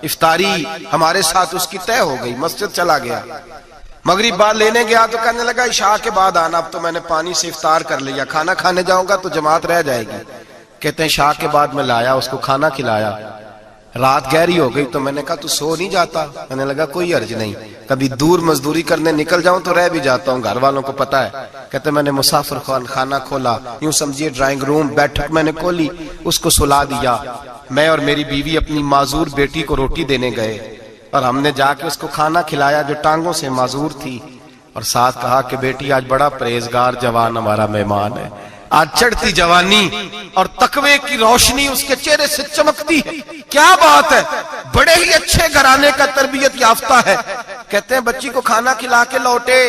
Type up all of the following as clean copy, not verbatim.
افطاری ہمارے ساتھ اس کی طے ہو گئی، مسجد چلا گیا، مغرب بعد لینے گیا تو کہنے لگا عشاء کے بعد آنا، اب تو میں نے پانی سے افطار کر لیا، کھانا کھانے جاؤں گا تو جماعت رہ جائے گی۔ کہتے ہیں عشاء کے بعد میں لایا، اس کو کھانا کھلایا، رات گہری ہو گئی تو میں نے کہا تو سو نہیں جاتا؟ کہنے لگا کوئی عرض نہیں، کبھی دور مزدوری کرنے نکل جاؤں تو رہ بھی جاتا ہوں، گھر والوں کو پتا ہے۔ کہتے میں نے مسافر خانہ کھولا، یوں سمجھیے ڈرائنگ روم بیٹھک میں نے کھولی، اس کو سلا دیا، میں اور میری بیوی اپنی معذور بیٹی کو روٹی دینے گئے اور ہم نے جا کے اس کو کھانا کھلایا جو ٹانگوں سے معذور تھی، اور ساتھ کہا کہ بیٹی آج بڑا پرہیزگار جوان ہمارا مہمان ہے، آج چڑھتی جوانی اور تقوی کی روشنی اس کے چہرے سے چمکتی ہے، کیا بات ہے، بڑے ہی اچھے گھرانے کا تربیت یافتہ ہے۔ کہتے ہیں بچی کو کھانا کھلا کے لوٹے،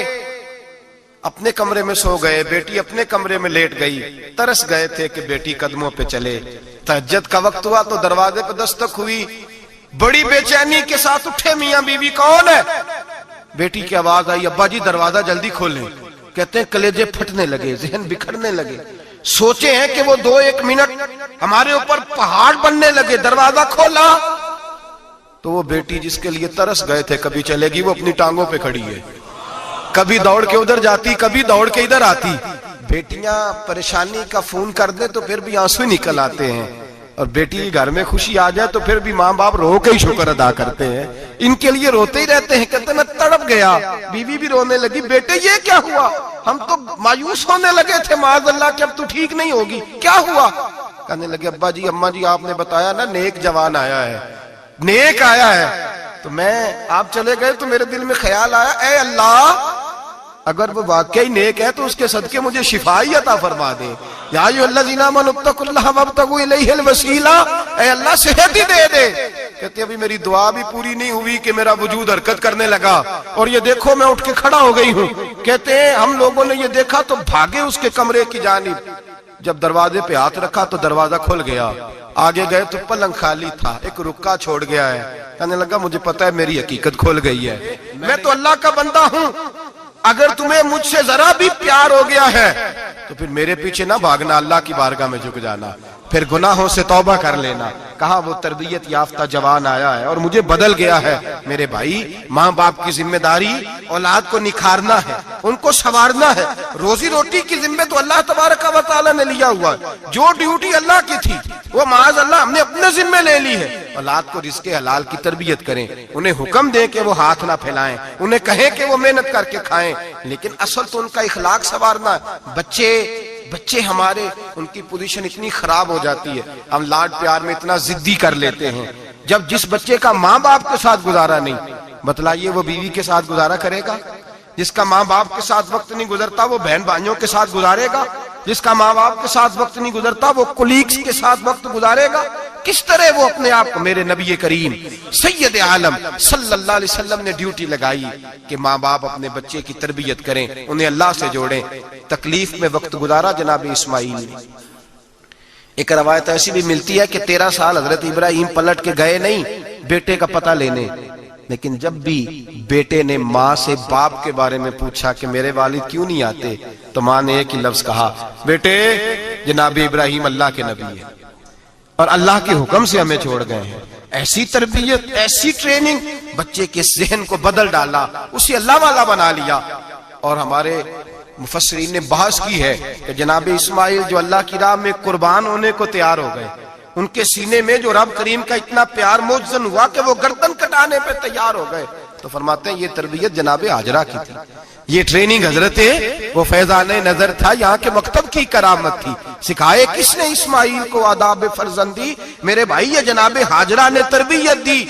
اپنے کمرے میں سو گئے، بیٹی اپنے کمرے میں لیٹ گئی، ترس گئے تھے کہ بیٹی قدموں پہ چلے۔ تہجد کا وقت ہوا تو دروازے پہ دستک ہوئی، بڑی بے چینی کے ساتھ اٹھے میاں بیوی، کون ہے؟ بیٹی کی آواز آئی، ابا جی دروازہ جلدی کھولیں۔ کہتے ہیں کلیجے پھٹنے لگے، ذہن بکھرنے لگے، سوچے ہیں کہ وہ 2-1 منٹ ہمارے اوپر پہاڑ بننے لگے، دروازہ کھولا تو وہ بیٹی جس کے لیے ترس گئے تھے کبھی چلے گی، وہ اپنی ٹانگوں پہ کھڑی ہے، کبھی دوڑ کے ادھر جاتی، کبھی دوڑ کے ادھر آتی۔ بیٹیاں پریشانی کا فون کر دیں تو پھر بھی آنسو نکل آتے ہیں، اور بیٹی گھر میں خوشی آ جائے تو پھر بھی ماں باپ رو کے ہی شکر ادا کرتے ہیں، ان کے لیے روتے ہی رہتے ہیں۔ کہتے ہیں میں تڑپ گیا، بیوی بھی رونے لگی، بیٹے یہ کیا ہوا؟ ہم تو مایوس ہونے لگے تھے معاذ اللہ کہ اب تو ٹھیک نہیں ہوگی، کیا ہوا؟ کہنے لگے ابا جی اماں جی آپ نے بتایا نا نیک جوان آیا ہے، نیک آیا ہے، تو میں آپ چلے گئے تو میرے دل میں خیال آیا اے اللہ اگر وہ واقعی نیک ہے تو اس کے صدقے مجھے شفا ہی عطا فرما دے، یا ایھا الذین آمنوا اتقوا اللہ وابتغوا الیہ الوسیلہ، اے اللہ صحت ہی دے دے۔ کہتے ابھی میری دعا بھی پوری نہیں ہوئی کہ میرا وجود حرکت کرنے لگا، اور یہ دیکھو میں اٹھ کے کھڑا ہو گئی ہوں۔ کہتے ہیں ہم لوگوں نے یہ دیکھا تو بھاگے اس کے کمرے کی جانب، جب دروازے پہ ہاتھ رکھا تو دروازہ کھل گیا، آگے گئے تو پلنگ خالی تھا، ایک رکا چھوڑ گیا ہے۔ کہنے لگا مجھے پتا ہے میری حقیقت کھل گئی ہے، میں تو اللہ کا بندہ ہوں، اگر تمہیں مجھ سے ذرا بھی پیار ہو گیا ہے تو پھر میرے پیچھے نہ بھاگنا، اللہ کی بارگاہ میں جھک جانا، پھر گناہوں سے توبہ کر لینا۔ کہا وہ تربیت یافتہ جوان آیا ہے اور مجھے بدل گیا ہے۔ میرے بھائی ماں باپ کی ذمہ داری اولاد کو نکھارنا ہے، ان کو سنوارنا ہے، روزی روٹی کی ذمہ تو اللہ تبارک و تعالی نے لیا ہوا ہے، جو ڈیوٹی اللہ کی تھی وہ معاذ اللہ ہم نے اپنے ذمہ لے لی ہے۔ اولاد کو رزق حلال کی تربیت کریں، انہیں حکم دیں کہ وہ ہاتھ نہ پھیلائیں، انہیں کہیں کہ وہ محنت کر کے کھائیں، لیکن اصل تو ان کا اخلاق سنوارنا ہے۔ بچے ہمارے ان کی پوزیشن اتنی خراب ہو جاتی ہے، ہم لاڈ پیار میں اتنا ضدی کر لیتے ہیں، جب جس بچے کا ماں باپ کے ساتھ گزارا نہیں، بتلائیے وہ بیوی کے ساتھ گزارا کرے گا؟ جس کا ماں باپ کے ساتھ وقت نہیں گزرتا وہ بہن بھائیوں کے ساتھ گزارے گا؟ جس کا ماں باپ کے ساتھ وقت نہیں گزرتا وہ کولیگز کے ساتھ وقت گزارے گا؟ کس طرح وہ اپنے آپ کو، میرے نبی کریم سید عالم صلی اللہ علیہ وسلم نے ڈیوٹی لگائی کہ ماں باپ اپنے بچے کی تربیت کریں، انہیں اللہ سے جوڑیں۔ تکلیف میں وقت گزارا جناب اسماعیل نے۔ ایک روایت ایسی بھی ملتی ہے کہ 13 سال حضرت ابراہیم پلٹ کے گئے نہیں بیٹے کا پتہ لینے، لیکن جب بھی بیٹے نے ماں سے باپ کے بارے میں پوچھا کہ میرے والد کیوں نہیں آتے تو ماں نے ایک ہی لفظ کہا، بیٹے جناب ابراہیم اللہ کے نبی ہے اور اللہ کے حکم سے ہمیں چھوڑ گئے ہیں۔ ایسی تربیت، ایسی ٹریننگ، بچے کے ذہن کو بدل ڈالا، اسے اللہ والا بنا لیا۔ اور ہمارے مفسرین نے بحث کی ہے کہ جناب اسماعیل جو اللہ کی راہ میں قربان ہونے کو تیار ہو گئے، ان کے سینے میں جو رب کریم کا اتنا پیار موجزن ہوا کہ وہ گردن کٹانے پہ تیار ہو گئے، تو فرماتے ہیں یہ تربیت جناب ہاجرہ کی تھی، یہ ٹریننگ حضرت وہ فیضان نظر تھا، یہاں کے مکتب کی کرامت تھی۔ سکھائے کس نے اسماعیل کو آداب فرزندی؟ میرے بھائی یہ جناب ہاجرہ نے تربیت دی۔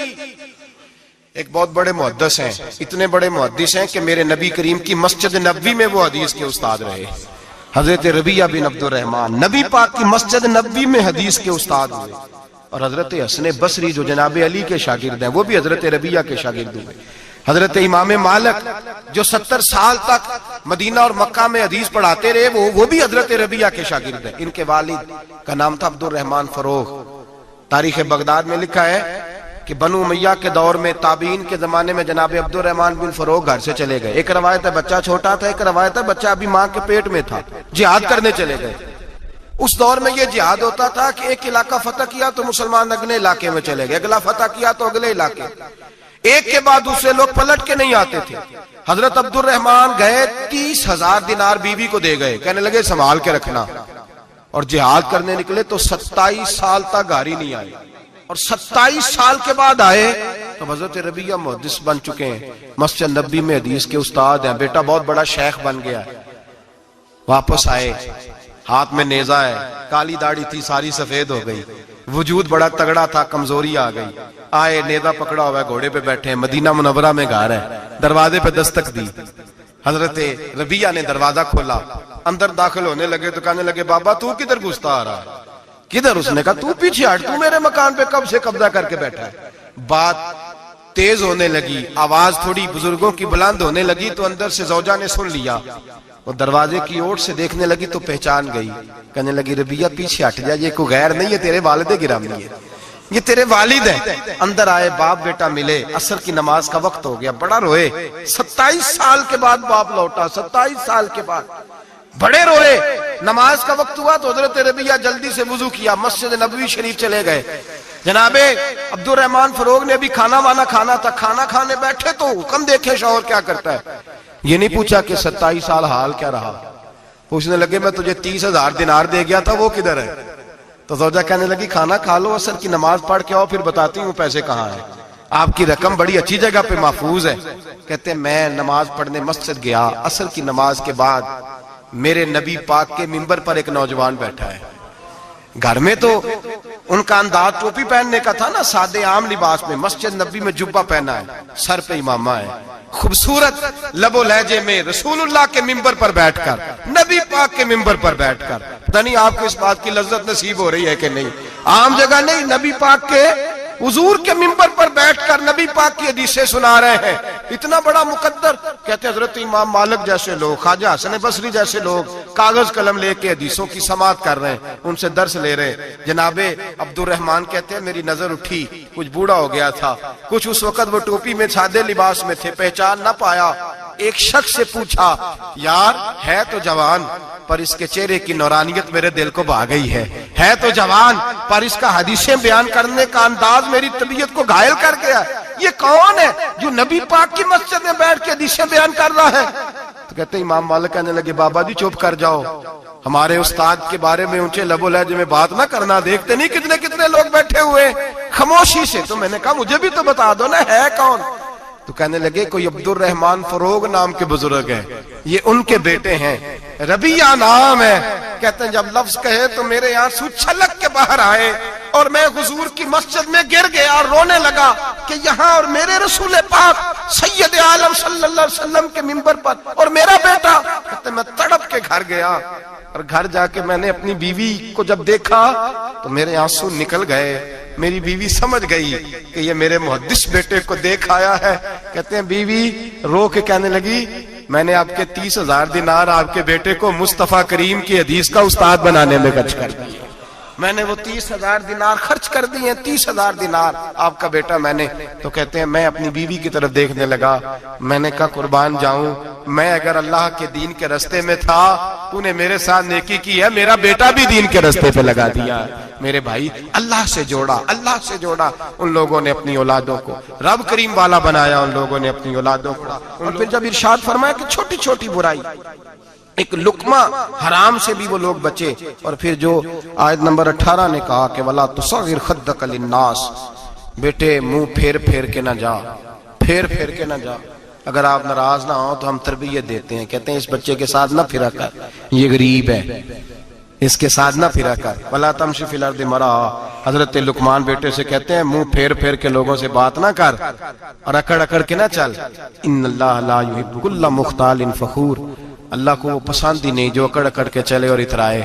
ایک بہت بڑے محدث ہیں، اتنے بڑے محدث ہیں کہ میرے نبی کریم کی مسجد نبوی میں وہ حدیث کے استاد رہے، حضرت ربیعہ بن عبد الرحمن، نبی پاک کی مسجد نبوی میں حدیث کے استاد ہوئے۔ اور حضرت حسن بصری جو جناب علی کے شاگرد ہیں وہ بھی حضرت ربیعہ کے شاگرد ہوئے۔ حضرت امام مالک جو 70 سال تک مدینہ اور مکہ میں حدیث پڑھاتے رہے وہ بھی حضرت ربیعہ کے شاگرد ہیں۔ ان کے والد کا نام تھا عبد الرحمن فروغ۔ تاریخ بغداد میں لکھا ہے کہ بنو امیہ کے دور میں تابعین کے زمانے میں جناب عبد الرحمن بن فروغ گھر سے چلے گئے۔ ایک روایت ہے بچہ چھوٹا تھا، ایک روایت ہے بچہ ابھی ماں کے پیٹ میں تھا، جہاد کرنے چلے گئے۔ اس دور میں یہ جہاد ہوتا تھا کہ ایک علاقہ فتح کیا تو مسلمان اگلے علاقے میں چلے گئے، اگلا فتح کیا تو اگلے علاقے، ایک کے بعد دوسرے لوگ پلٹ کے نہیں آتے تھے۔ حضرت عبد الرحمن گئے 30,000 دینار بیوی کو دے گئے، کہنے لگے سنبھال کے رکھنا، اور جہاد کرنے نکلے تو 27 سال تک گھر ہی نہیں آئے، اور 27 سال کے بعد آئے تو حضرت ربیعہ محدث بن چکے ہیں، مسجد نبی میں حدیث کے استاد ہیں، بیٹا بہت بڑا شیخ بن گیا، واپس آئے، ہاتھ میں نیزہ ہے، کالی داڑھی تھی ساری سفید ہو گئی، وجود بڑا تگڑا تھا، کمزوری آ گئی، آئے نیزہ پکڑا ہوا ہے، گھوڑے پہ بیٹھے ہیں، مدینہ منورہ میں گھر ہے، دروازے پہ دستک دی، حضرت ربیعہ نے دروازہ کھولا، اندر داخل ہونے لگے تو کہنے لگے بابا تو کدھر گھستا آ رہا ہے؟ کدھر؟ اس نے کہا تو پیچھے ہٹ، تو میرے مکان پہ کب سے قبضہ کر کے بیٹھا ہے۔ بات تیز ہونے لگی، آواز تھوڑی بزرگوں کی بلند ہونے لگی تو اندر سے زوجہ نے سن لیا، وہ دروازے کی اوٹ سے دیکھنے لگی تو پہچان گئی، کہنے لگی ربیعہ پیچھے ہٹ جا، یہ کوئی غیر نہیں ہے، تیرے والد گرامی ہے، یہ تیرے والد ہیں۔ اندر آئے، باپ بیٹا ملے، عصر کی نماز کا وقت ہو گیا، بڑا روئے، 27 سال کے بعد باپ لوٹا، 27 سال کے بعد بڑے روئے۔ نماز کا وقت ہوا تو حضرت ربیعہ جلدی سے وضو کیا، مسجد نبوی شریف چلے گئے۔ جناب عبد الرحمن فروغ نے ابھی کھانا وانا کھانا تھا، کھانا کھانے بیٹھے تو حکم دیکھے شوہر کیا کرتا ہے، یہ نہیں پوچھا کہ 27 سال حال کیا رہا، پوچھنے لگے میں تجھے 30,000 دینار دے گیا تھا، وہ کدھر ہے؟ تو زوجہ کہنے لگی کھانا کھا لو، عصر کی نماز پڑھ کے آؤ، پھر بتاتی ہوں پیسے کہاں ہیں، آپ کی رقم بڑی اچھی جگہ پہ محفوظ ہے۔ کہتے ہیں میں نماز پڑھنے مسجد گیا، عصر کی نماز کے بعد میرے نبی پاک کے منبر پر ایک نوجوان بیٹھا ہے، گھر میں تو ان کا انداز ٹوپی پہننے کا تھا نا، سادے عام لباس میں، مسجد نبی میں جبہ پہنا ہے، سر پہ امامہ ہے، خوبصورت لب و لہجے میں رسول اللہ کے منبر پر بیٹھ کر، نبی پاک کے منبر پر بیٹھ کر، پتہ نہیں آپ کو اس بات کی لذت نصیب ہو رہی ہے کہ نہیں، عام جگہ نہیں، نبی پاک کے حضور کے منبر پر بیٹھ کر نبی پاک کی حدیثیں سنا رہے ہیں، اتنا بڑا مقدر۔ کہتے ہیں حضرت امام مالک جیسے لوگ، خواجہ حسن بصری جیسے لوگ کاغذ قلم لے کے حدیثوں کی سماعت کر رہے ہیں، ان سے درس لے رہے ہیں۔ جناب عبد الرحمن کہتے ہیں میری نظر اٹھی، کچھ بوڑھا ہو گیا تھا، کچھ اس وقت وہ ٹوپی میں سادے لباس میں تھے، پہچان نہ پایا۔ ایک شخص سے پوچھا یار ہے تو جوان پر اس کے چہرے کی نورانیت میرے دل کو بھا گئی ہے تو جوان پر اس کا حدیثیں بیان کرنے کا انداز میری طبیعت کو گھائل کر گیا، یہ کون ہے جو نبی پاک کی مسجد میں بیٹھ کے حدیثیں بیان کر رہا ہے؟ تو کہتے ہیں امام مالک کہنے لگے بابا جی چپ کر جاؤ، ہمارے استاد کے بارے میں اونچے لب و لہجے میں بات نہ کرنا، دیکھتے نہیں کتنے کتنے لوگ بیٹھے ہوئے خاموشی سے۔ تو میں نے کہا مجھے بھی تو بتا دو نا ہے کون؟ تو کہنے لگے کوئی عبد الرحمن فروغ نام کے بزرگ ہیں، یہ ان کے بیٹے ہیں، ربیعہ نام ہے۔ کہتے ہیں جب لفظ کہے تو میرے آنسو چھلک کے باہر آئے اور میں حضور کی مسجد میں گر گیا اور رونے لگا کہ یہاں اور میرے رسول پاک سید عالم صلی اللہ علیہ وسلم کے منبر پر اور میرا بیٹا۔ کہتے ہیں میں تڑپ کے گھر گیا اور گھر جا کے میں نے اپنی بیوی کو جب دیکھا تو میرے آنسو نکل گئے، میری بیوی سمجھ گئی کہ یہ میرے محدث بیٹے کو دیکھ آیا ہے۔ کہتے ہیں بیوی رو کے کہنے لگی میں نے آپ کے 30,000 دینار آپ کے بیٹے کو مصطفیٰ کریم کی حدیث کا استاد بنانے میں خرچ کر دیے، میں نے وہ 30,000 دینار خرچ کر دیے، 30,000 دینار آپ کا بیٹا میں نے۔ تو کہتے ہیں میں اپنی بیوی کی طرف دیکھنے لگا، میں نے کہا قربان جاؤں، میں اگر اللہ کے دین کے رستے میں تھا تو نے میرے ساتھ نیکی کی ہے، میرا بیٹا بھی دین کے رستے پہ لگا دیا میرے بھائی، اللہ سے جوڑا، اللہ سے جوڑا۔ ان لوگوں نے اپنی اولادوں کو رب کریم والا بنایا، ان لوگوں نے اپنی اولادوں کو۔ اور پھر جب ارشاد فرمایا کہ چھوٹی چھوٹی برائی، ایک لقمہ حرام سے بھی وہ لوگ بچے، اور پھر جو آیت نمبر 18 نے کہا کہ وَلَا تُصَغِّرْ خَدَّكَ لِلنَّاسِ، بیٹے منہ پھیر پھیر کے نہ جا، پھیر پھیر کے نہ جا۔ اگر آپ ناراض نہ ہوں تو ہم تربیت دیتے ہیں، کہتے ہیں اس بچے کے ساتھ نہ پھرا کر، یہ غریب ہے، اس کے ساتھ نہ پھرا کر۔ وَلَا تَمْشِ فِي الْأَرْضِ مَرَحًا، حضرت لقمان بیٹے سے کہتے ہیں منہ پھیر پھیر کے لوگوں سے بات نہ کر اور اکڑ اکڑ کے نہ چل۔ إِنَّ اللَّهَ لَا يُحِبُّ كُلَّ مُخْتَالٍ فَخُورٍ، اللہ کو وہ پسند ہی نہیں جو اکڑ اکڑ کے چلے اور اترائے۔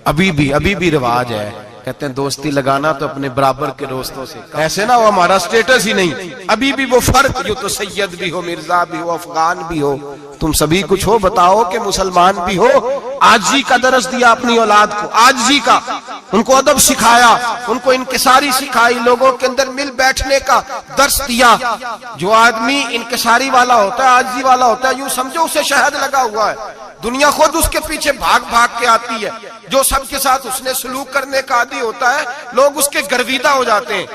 ابھی بھی رواج ہے، کہتے ہیں دوستی لگانا تو اپنے برابر کے دوستوں سے، ایسے نہ ہو ہمارا سٹیٹس ہی نہیں، ابھی بھی وہ فرق، جو تو سید بھی ہو، مرزا بھی ہو، افغان بھی ہو، تم سبھی کچھ ہو، بتاؤ کہ مسلمان بھی ہو۔ آجزی کا درس دیا اپنی اولاد کو، آجزی کا، ان کو ادب سکھایا، ان کو انکساری سکھائی، لوگوں کے اندر مل بیٹھنے کا درس دیا۔ جو آدمی انکساری والا ہوتا ہے، عاجزی والا ہوتا ہے، یوں سمجھو اسے شہد لگا ہوا ہے، دنیا خود اس کے پیچھے بھاگ بھاگ کے آتی ہے۔ جو سب کے ساتھ اس نے سلوک کرنے کا عادی ہوتا ہے، لوگ اس کے گرویدہ ہو جاتے ہیں۔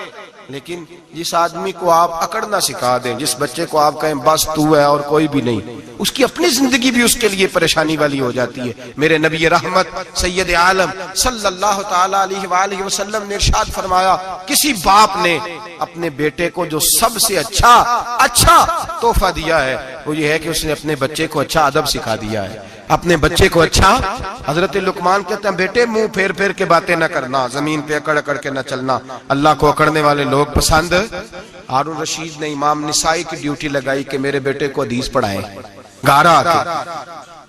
لیکن جس آدمی کو آپ اکڑنا سکھا دیں، جس بچے کو آپ کہیں بس تو ہے اور کوئی بھی نہیں، اس کی اپنی زندگی بھی اس کے لیے پریشانی والی ہو جاتی ہے۔ میرے نبی رحمت سید عالم صلی اللہ تعالی علیہ وآلہ وسلم نے ارشاد فرمایا، کسی باپ نے اپنے بیٹے کو جو سب سے اچھا تحفہ دیا ہے وہ یہ ہے کہ اس نے اپنے بچے کو اچھا ادب سکھا دیا ہے، اپنے بچے کو اچھا۔ حضرت لقمان کہتے ہیں بیٹے منہ پھیر پھیر کے باتیں نہ کرنا، زمین پہ اکڑ اکڑ کے نہ چلنا، اللہ کو اکڑنے والے لوگ پسند۔ ہارون رشید نے امام نسائی کی ڈیوٹی لگائی کہ میرے بیٹے کو حدیث پڑھائیں گھر آ کے،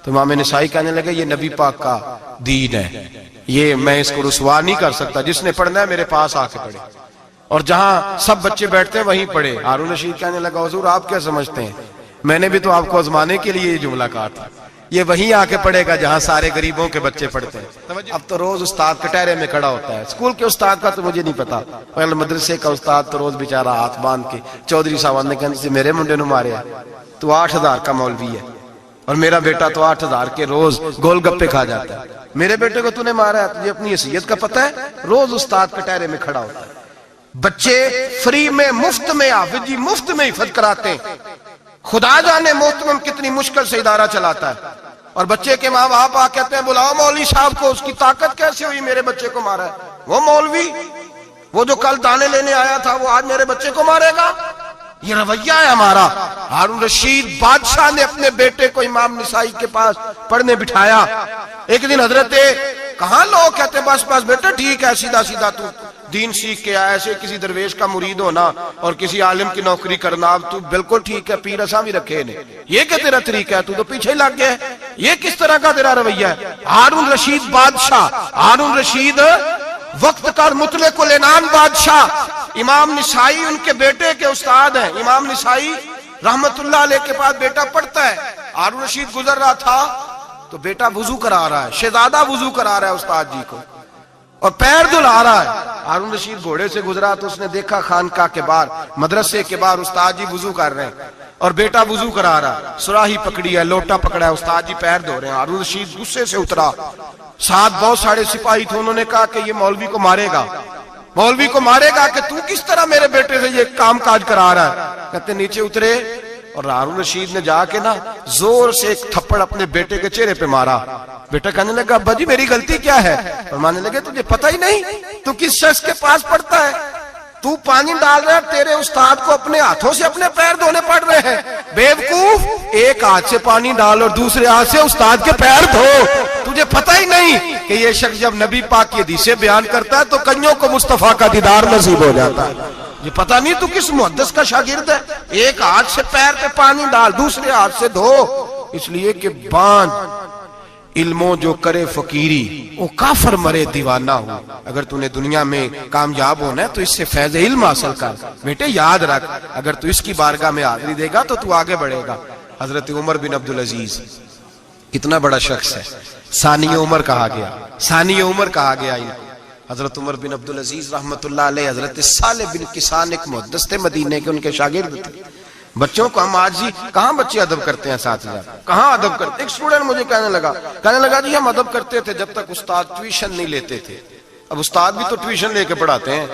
تو امام نسائی کہنے لگے یہ نبی پاک کا دین ہے، یہ میں اس کو رسوا نہیں کر سکتا، جس نے پڑھنا ہے میرے پاس آ کے پڑھے، اور جہاں سب بچے بیٹھتے ہیں وہیں پڑھے۔ ہارون رشید کہنے لگا حضور آپ کیا سمجھتے ہیں، میں نے بھی تو آپ کو آزمانے کے لیے یہ جملہ کہا تھا، یہ وہیں آ کے پڑھے گا جہاں سارے غریبوں کے بچے پڑھتے ہیں۔ اب تو روز استاد کٹہرے میں کھڑا ہوتا ہے، اسکول کے استاد کا تو مجھے نہیں پتا، پہلے مدرسے کا استاد تو روز بیچارہ ہاتھ باندھ کے چودھری صاحب نے کہنے سے میرے منڈے نو مارے تو 8,000 کا مولوی ہے، اور میرا بیٹا تو 8,000 کے روز گول گپے کھا جاتا ہے، میرے بیٹے کو تو نے مارا ہے، تجھے اپنی حیثیت کا پتہ ہے؟ روز استاد کٹہرے میں کھڑا ہوتا ہے۔ بچے فری میں مفت میں حافظ جی مفت میں حفظ کراتے ہیں، خدا جانے محترم کتنی مشکل سے ادارہ چلاتا ہے، اور بچے کے ماں باپ آ کہتے ہیں بلاؤ مولوی صاحب کو، اس کی طاقت کیسے ہوئی میرے بچے کو مارا ہے؟ وہ مولوی وہ جو کل دانے لینے آیا تھا وہ آج میرے بچے کو مارے گا؟ یہ رویہ ہے ہمارا۔ ہارون رشید بادشاہ نے اپنے بیٹے کو امام نسائی کے پاس پڑھنے بٹھایا۔ ایک دن حضرت کہاں لوگ کہتے بس بیٹا ٹھیک ہے، سیدھا سیدھا تو دین سیکھ کے آیا، ایسے کسی درویش کا مرید ہونا اور کسی عالم کی نوکری کرنا، اب تو بالکل ٹھیک ہے، پیر اساں بھی رکھے نے، یہ کہ تیرا طریقہ ہے، تو تو پیچھے لگ گیا ہے، یہ کس طرح کا تیرا رویہ ہے؟ ہارون رشید بادشاہ، ہارون رشید وقت کا مطلق العنان بادشاہ، امام نسائی ان کے بیٹے کے استاد ہیں، امام نسائی رحمت اللہ علیہ کے پاس بیٹا پڑھتا ہے۔ ہارون رشید گزر رہا تھا تو بیٹا وضو کرا رہا ہے، شہزادہ وضو کرا رہا ہے استاد جی کو، اور پیر دھلا رہا ہے۔ ہارون رشید گھوڑے سے گزرا تو اس نے دیکھا خانقاہ کے باہر، مدرسے کے باہر استاد جی وضو کر رہے ہیں اور بیٹا وضو کرا رہا ہے، سراہی پکڑی ہے، لوٹا پکڑا ہے، استاد جی پیر دھو رہے ہیں۔ ہارون رشید غصے سے اترا، ساتھ بہت سارے سپاہی تھے، انہوں نے کہا کہ یہ مولوی کو مارے گا، مولوی کو مارے گا کہ تو کس طرح میرے بیٹے سے یہ کام کاج کرا رہا ہے؟ کہتے نیچے اترے اور ہارون رشید نے جا کے نا زور سے ایک تھپڑ اپنے بیٹے کے چہرے پہ مارا۔ بیٹا کہنے لگا ابا جی میری غلطی کیا ہے؟ فرمانے لگے تجھے پتہ ہی نہیں تو کس شخص کے پاس پڑھتا ہے؟ تو پانی ڈال رہا ہے، تیرے استاد کو اپنے ہاتھوں سے اپنے پیر دھونے پڑ رہے ہیں۔ بیوقوف، ایک ہاتھ سے پانی ڈال اور دوسرے ہاتھ سے استاد کے پیر دھو، تجھے پتہ ہی نہیں کہ یہ شخص جب نبی پاک کی حدیثیں بیان کرتا ہے تو کئیوں کو مصطفیٰ کا دیدار نصیب ہو جاتا ہے۔ یہ پتہ نہیں تو کس محدث کا شاگرد ہے؟ ایک ہاتھ سے پیر پہ پانی ڈال، دوسرے ہاتھ سے دھو، اس لیے کہ باندھ علموں جو کرے فقیری وہ کافر مرے دیوانہ ہو۔ اگر تو نے دنیا میں کامیاب ہونا ہے تو اس سے فیض علم حاصل کر، بیٹے یاد رکھ، اگر تو اس کی بارگاہ میں حاضری دے گا تو تو آگے بڑھے گا۔ حضرت عمر بن عبدالعزیز کتنا بڑا شخص ہے، ثانی عمر کہا گیا، ثانی عمر کہا گیا۔ حضرت عمر بن عبدالعزیز رحمت اللہ علیہ، حضرت صالح بن کسان ایک محدث تھے مدینے کے، ان کے شاگرد تھے۔ بچوں کو ہم آج ہی کہاں بچے ادب کرتے ہیں، ساتھیہ کہاں ادب کرتے؟ ایک اسٹوڈنٹ مجھے کہنے لگا جی ہم ادب کرتے تھے جب تک استاد ٹیوشن نہیں لیتے تھے، اب استاد بھی تو ٹیوشن لے کے پڑھاتے ہیں۔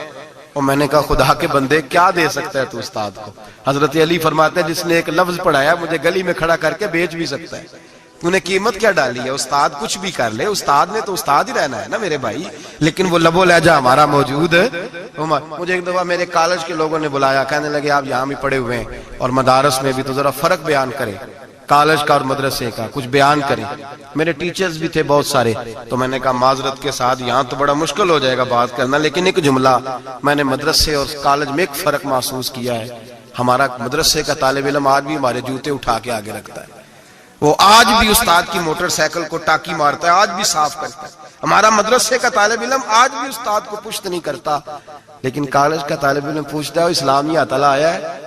اور میں نے کہا خدا کے بندے کیا دے سکتا ہے تو استاد کو؟ حضرت علی فرماتے ہیں جس نے ایک لفظ پڑھایا مجھے گلی میں کھڑا کر کے بیچ بھی سکتا ہے، تو نے قیمت کیا ڈالی ہے؟ استاد کچھ بھی کر لے، استاد نے تو استاد ہی رہنا ہے نا میرے بھائی، لیکن وہ لب و لہجہ ہمارا موجود ہے۔ مجھے ایک دفعہ میرے کالج کے لوگوں نے بلایا، کہنے لگے آپ یہاں بھی پڑھے ہوئے ہیں اور مدارس میں بھی، تو ذرا فرق بیان کریں کالج کا اور مدرسے کا، کچھ بیان کریں۔ میرے ٹیچرز بھی تھے بہت سارے، تو میں نے کہا معذرت کے ساتھ یہاں تو بڑا مشکل ہو جائے گا بات کرنا، لیکن ایک جملہ میں نے مدرسے اور کالج میں ایک فرق محسوس کیا ہے۔ ہمارا مدرسے کا طالب علم آج بھی ہمارے جوتے اٹھا کے آگے رکھتا ہے، وہ آج بھی استاد کی موٹر سائیکل کو ٹاکی مارتا ہے، آج بھی صاف کرتا ہے۔ ہمارا مدرسے کا طالب علم آج بھی استاد کو پشت نہیں کرتا، لیکن کالج کا طالب علم پوچھتا ہے اسلامی اطلاع آیا ہے،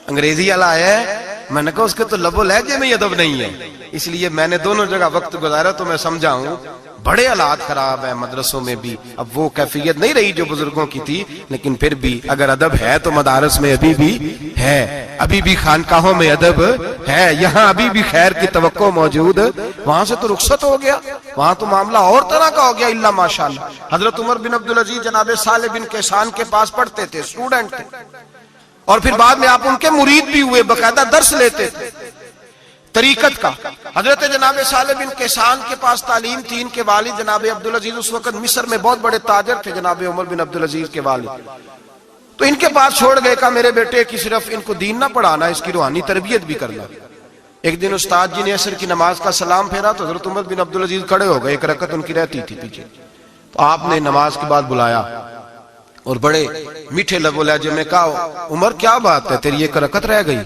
انگریزی والا آیا ہے؟ میں نے کہا اس کے تو لب و لہجے میں ادب نہیں ہے۔ اس لیے میں نے دونوں جگہ وقت گزارا تو میں سمجھا ہوں بڑے حالات خراب ہیں مدرسوں میں بھی. اب وہ کیفیت نہیں رہی جو بزرگوں کی تھی, لیکن پھر بھی اگر ادب ہے تو مدارس میں ابھی بھی ہے, ابھی بھی خانقاہوں میں ادب ہے, یہاں ابھی بھی خیر کی توقع موجود. وہاں سے تو رخصت ہو گیا, وہاں تو معاملہ اور طرح کا ہو گیا الا ماشاءاللہ. حضرت عمر بن عبدالعزیز جناب صالح بن کیسان کے پاس پڑھتے تھے, اسٹوڈنٹ تھے, اور پھر بعد میں آپ ان کے مرید بھی ہوئے, باقاعدہ درس لیتے تھے طریقت کا. حضرت جناب صالح بن کیسان کے پاس تعلیم تھی. ان کے والد جناب عبدالعزیز اس وقت مصر میں بہت بڑے تاجر تھے, جناب عمر بن عبدالعزیز کے والد. تو ان کے پاس چھوڑ گئے, کہا میرے بیٹے کی صرف ان کو دین نہ پڑھانا, اس کی روحانی تربیت بھی کرنا. ایک دن استاد جی نے عصر کی نماز کا سلام پھیرا تو حضرت عمر بن عبدالعزیز کھڑے ہو گئے, ایک رکعت ان کی رہتی تھی پیچھے. تو آپ نے نماز کے بعد بلایا اور بڑے میٹھے لب و لہجے میں کہا, عمر کیا بات ہے, تیری ایک رکعت رہ گئی.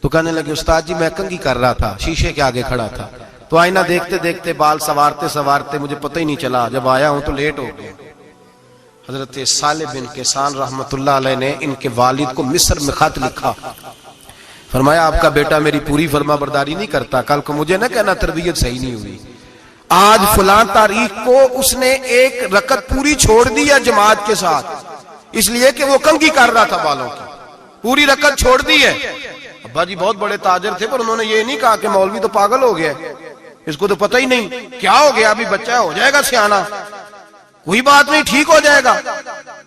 تو کہنے لگے, استاد جی میں کنگھی کر رہا تھا, شیشے کے آگے کھڑا تھا, تو آئینہ دیکھتے دیکھتے بال سوارتے سوارتے مجھے پتہ ہی نہیں چلا, جب آیا ہوں تو لیٹ ہو گیا. حضرت صالح بن کیسان رحمت اللہ علیہ نے ان کے والد کو مصر میں خط لکھا, فرمایا آپ کا بیٹا میری پوری فرما برداری نہیں کرتا, کل کو مجھے نہ کہنا تربیت صحیح نہیں ہوئی. آج فلاں تاریخ کو اس نے ایک رکعت پوری چھوڑ دی ہے جماعت کے ساتھ, اس لیے کہ وہ کنگھی کر رہا تھا بالوں کی, پوری رکعت چھوڑ دی ہے. ابا جی بہت بڑے تاجر تھے, پر انہوں نے یہ نہیں کہا کہ مولوی تو پاگل ہو گیا, اس کو تو پتہ ہی نہیں کیا ہو گیا, ابھی بچہ ہو جائے گا سیانا, کوئی بات نہیں ٹھیک ہو جائے گا.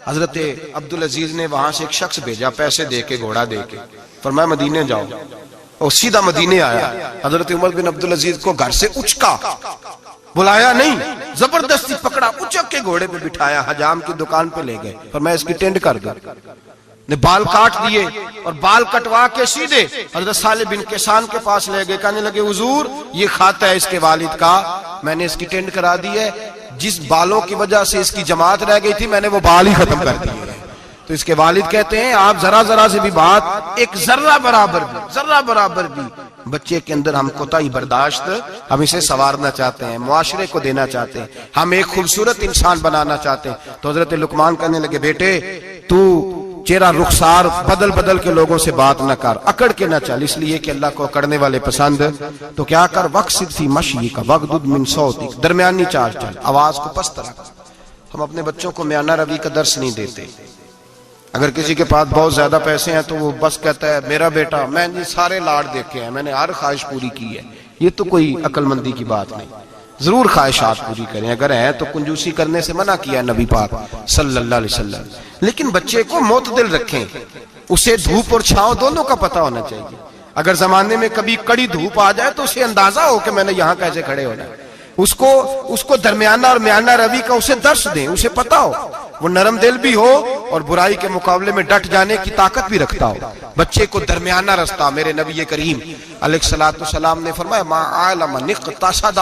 حضرت عبدالعزیز نے وہاں سے ایک شخص بھیجا, پیسے دے کے, گھوڑا دے کے, فرمایا مدینے جاؤ, اور سیدھا مدینے آیا. حضرت عمر بن عبدالعزیز کو گھر سے اچکا, بلایا نہیں, زبردستی پکڑا, اچک کے گھوڑے پہ بٹھایا, حجام کی دکان پہ لے گئے, فرمایا اس کی ٹینڈ کر دو. نے بال کاٹ دیے اور بال کٹوا کے سیدھے حضرت صالح بن کیسان کے پاس لے گئے. کہنے لگے, حضور یہ کھاتا ہے اس کے والد کا, میں نے اس کی ٹینڈ کرا دی ہے, جس بالوں کی وجہ سے اس کی جماعت رہ گئی تھی میں نے وہ بال ہی ختم کر دیے. تو اس کے والد کہتے ہیں, آپ ذرا ذرا سے بھی بات, ایک ذرہ برابر بھی بچے کے اندر ہم کوتاہی برداشت, ہم اسے سنوارنا چاہتے ہیں, معاشرے کو دینا چاہتے ہیں, ہم ایک خوبصورت انسان بنانا چاہتے ہیں. تو حضرت لقمان کہنے لگے, بیٹے تو چہرہ رخسار بدل بدل کے لوگوں سے بات نہ کر, اکڑ کے نہ چل, اس لیے کہ اللہ کو اکڑنے والے پسند. تو کیا کر, وقصد فی مشیک وغضض من صوتک, درمیانی چال چل, آواز کو پست رکھ. ہم اپنے بچوں کو میانہ روی کا درس نہیں دیتے. اگر کسی کے پاس بہت زیادہ پیسے ہیں تو وہ بس کہتا ہے میرا بیٹا, میں نے سارے لاڈ دیکھے ہیں, میں نے ہر خواہش پوری کی ہے. یہ تو کوئی عقل مندی کی بات نہیں. ضرور خواہشات پوری کریں, اگر ہیں تو کنجوسی کرنے سے منع کیا ہے نبی پاک صلی اللہ علیہ وسلم, لیکن بچے کو معتدل رکھیں, اسے دھوپ اور چھاؤں دونوں کا پتہ ہونا چاہیے. اگر زمانے میں کبھی کڑی دھوپ آ جائے تو اسے اندازہ ہو کہ میں نے یہاں کیسے کھڑے ہونا ہے. اس کو درمیانہ اور میانہ روی کا اسے درس دیں, اسے پتہ ہو, وہ نرم دل بھی ہو اور برائی کے مقابلے میں ڈٹ جانے کی طاقت بھی رکھتا ہو. بچے کو درمیانہ رستہ, میرے نبی کریم علیہ الصلوۃ والسلام نے فرمایا, ما علم نقتصد,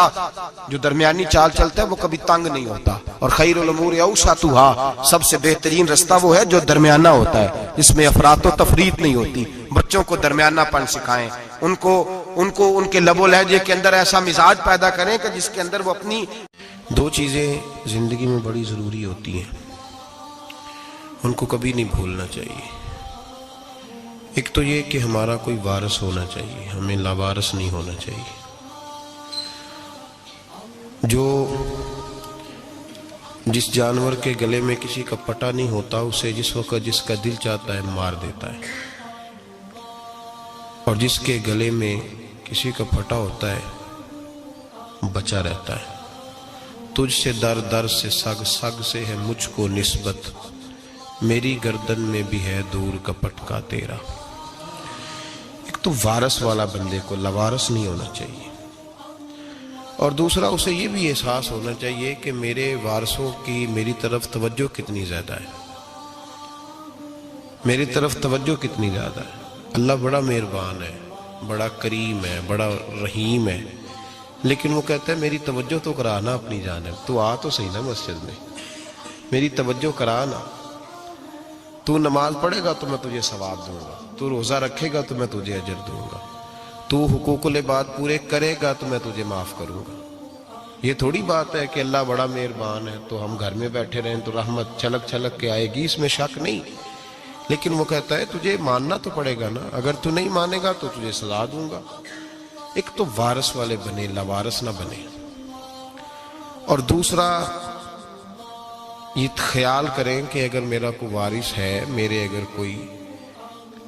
جو درمیانی چال چلتا ہے وہ کبھی تنگ نہیں ہوتا. اور خیر الامور اوسطھا, سب سے بہترین رستہ وہ ہے جو درمیانہ ہوتا ہے, اس میں افراط و تفریط نہیں ہوتی. بچوں کو درمیانہ پن سکھائیں, ان کو ان کے لب و لہجے کے اندر ایسا مزاج پیدا کریں کہ جس کے اندر وہ اپنی. دو چیزیں زندگی میں بڑی ضروری ہوتی ہیں, ان کو کبھی نہیں بھولنا چاہیے. ایک تو یہ کہ ہمارا کوئی وارث ہونا چاہیے, ہمیں لاوارث نہیں ہونا چاہیے. جس جانور کے گلے میں کسی کا پٹا نہیں ہوتا, اسے جس وقت جس کا دل چاہتا ہے مار دیتا ہے, اور جس کے گلے میں کسی کا پھٹا ہوتا ہے بچا رہتا ہے. تجھ سے در در سے سگ, سگ سے ہے مجھ کو نسبت, میری گردن میں بھی ہے دور کا پٹکا تیرا. ایک تو وارث والا بندے کو لاوارث نہیں ہونا چاہیے, اور دوسرا اسے یہ بھی احساس ہونا چاہیے کہ میرے وارثوں کی میری طرف توجہ کتنی زیادہ ہے, میری طرف توجہ کتنی زیادہ ہے. اللہ بڑا مہربان ہے, بڑا کریم ہے, بڑا رحیم ہے, لیکن وہ کہتا ہے میری توجہ تو کرانا اپنی جانب, تو آ تو صحیح نا مسجد میں, میری توجہ کرانا. تو نماز پڑھے گا تو میں تجھے ثواب دوں گا, تو روزہ رکھے گا تو میں تجھے اجر دوں گا, تو حقوق العباد پورے کرے گا تو میں تجھے معاف کروں گا. یہ تھوڑی بات ہے کہ اللہ بڑا مہربان ہے تو ہم گھر میں بیٹھے رہیں تو رحمت چھلک چھلک کے آئے گی, اس میں شک نہیں. لیکن وہ کہتا ہے تجھے ماننا تو پڑے گا نا, اگر تو نہیں مانے گا تو تجھے سزا دوں گا. ایک تو وارث والے بنے, لاوارث نہ بنے. اور دوسرا یہ خیال کریں کہ اگر میرا کوئی وارث ہے، میرے اگر کوئی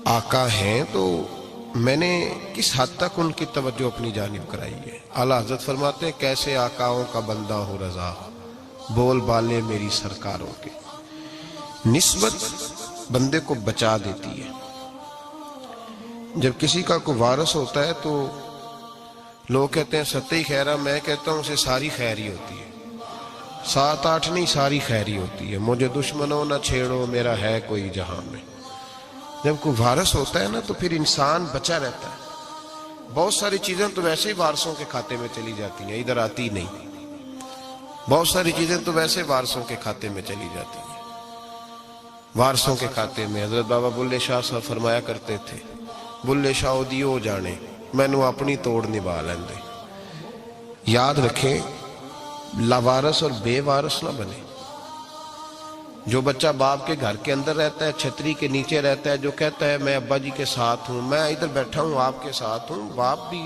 آقا ہیں، تو میں نے کس حد تک ان کی توجہ اپنی جانب کرائی ہے۔ اعلیٰ حضرت فرماتے ہیں کیسے آقاؤں کا بندہ ہو رضا، بول بالے میری سرکاروں کے۔ نسبت بندے کو بچا دیتی ہے۔ جب کسی کا کوئی وارث ہوتا ہے تو لوگ کہتے ہیں ستّی خیرہ، میں کہتا ہوں اسے ساری خیر ہی ہوتی ہے، 7-8 نہیں، ساری خیر ہی ہوتی ہے۔ مجھے دشمنوں نہ چھیڑو، میرا ہے کوئی جہاں میں۔ جب کوئی وارث ہوتا ہے نا تو پھر انسان بچا رہتا ہے۔ بہت ساری چیزیں تو ویسے ہی وارثوں کے کھاتے میں چلی جاتی ہیں، ادھر آتی نہیں۔ بہت ساری چیزیں تو ویسے وارثوں کے کھاتے میں چلی جاتی ہیں۔ وارثوں کے کھاتے میں حضرت بابا بلے شاہ صاحب فرمایا کرتے تھے، بلے شاہ دیو جانے مینوں اپنی توڑ نبھا لیندے۔ یاد رکھیں، لاوارث اور بے وارث نہ بنے۔ جو بچہ باپ کے گھر کے اندر رہتا ہے، چھتری کے نیچے رہتا ہے، جو کہتا ہے میں ابا جی کے ساتھ ہوں، میں ادھر بیٹھا ہوں آپ کے ساتھ ہوں، باپ بھی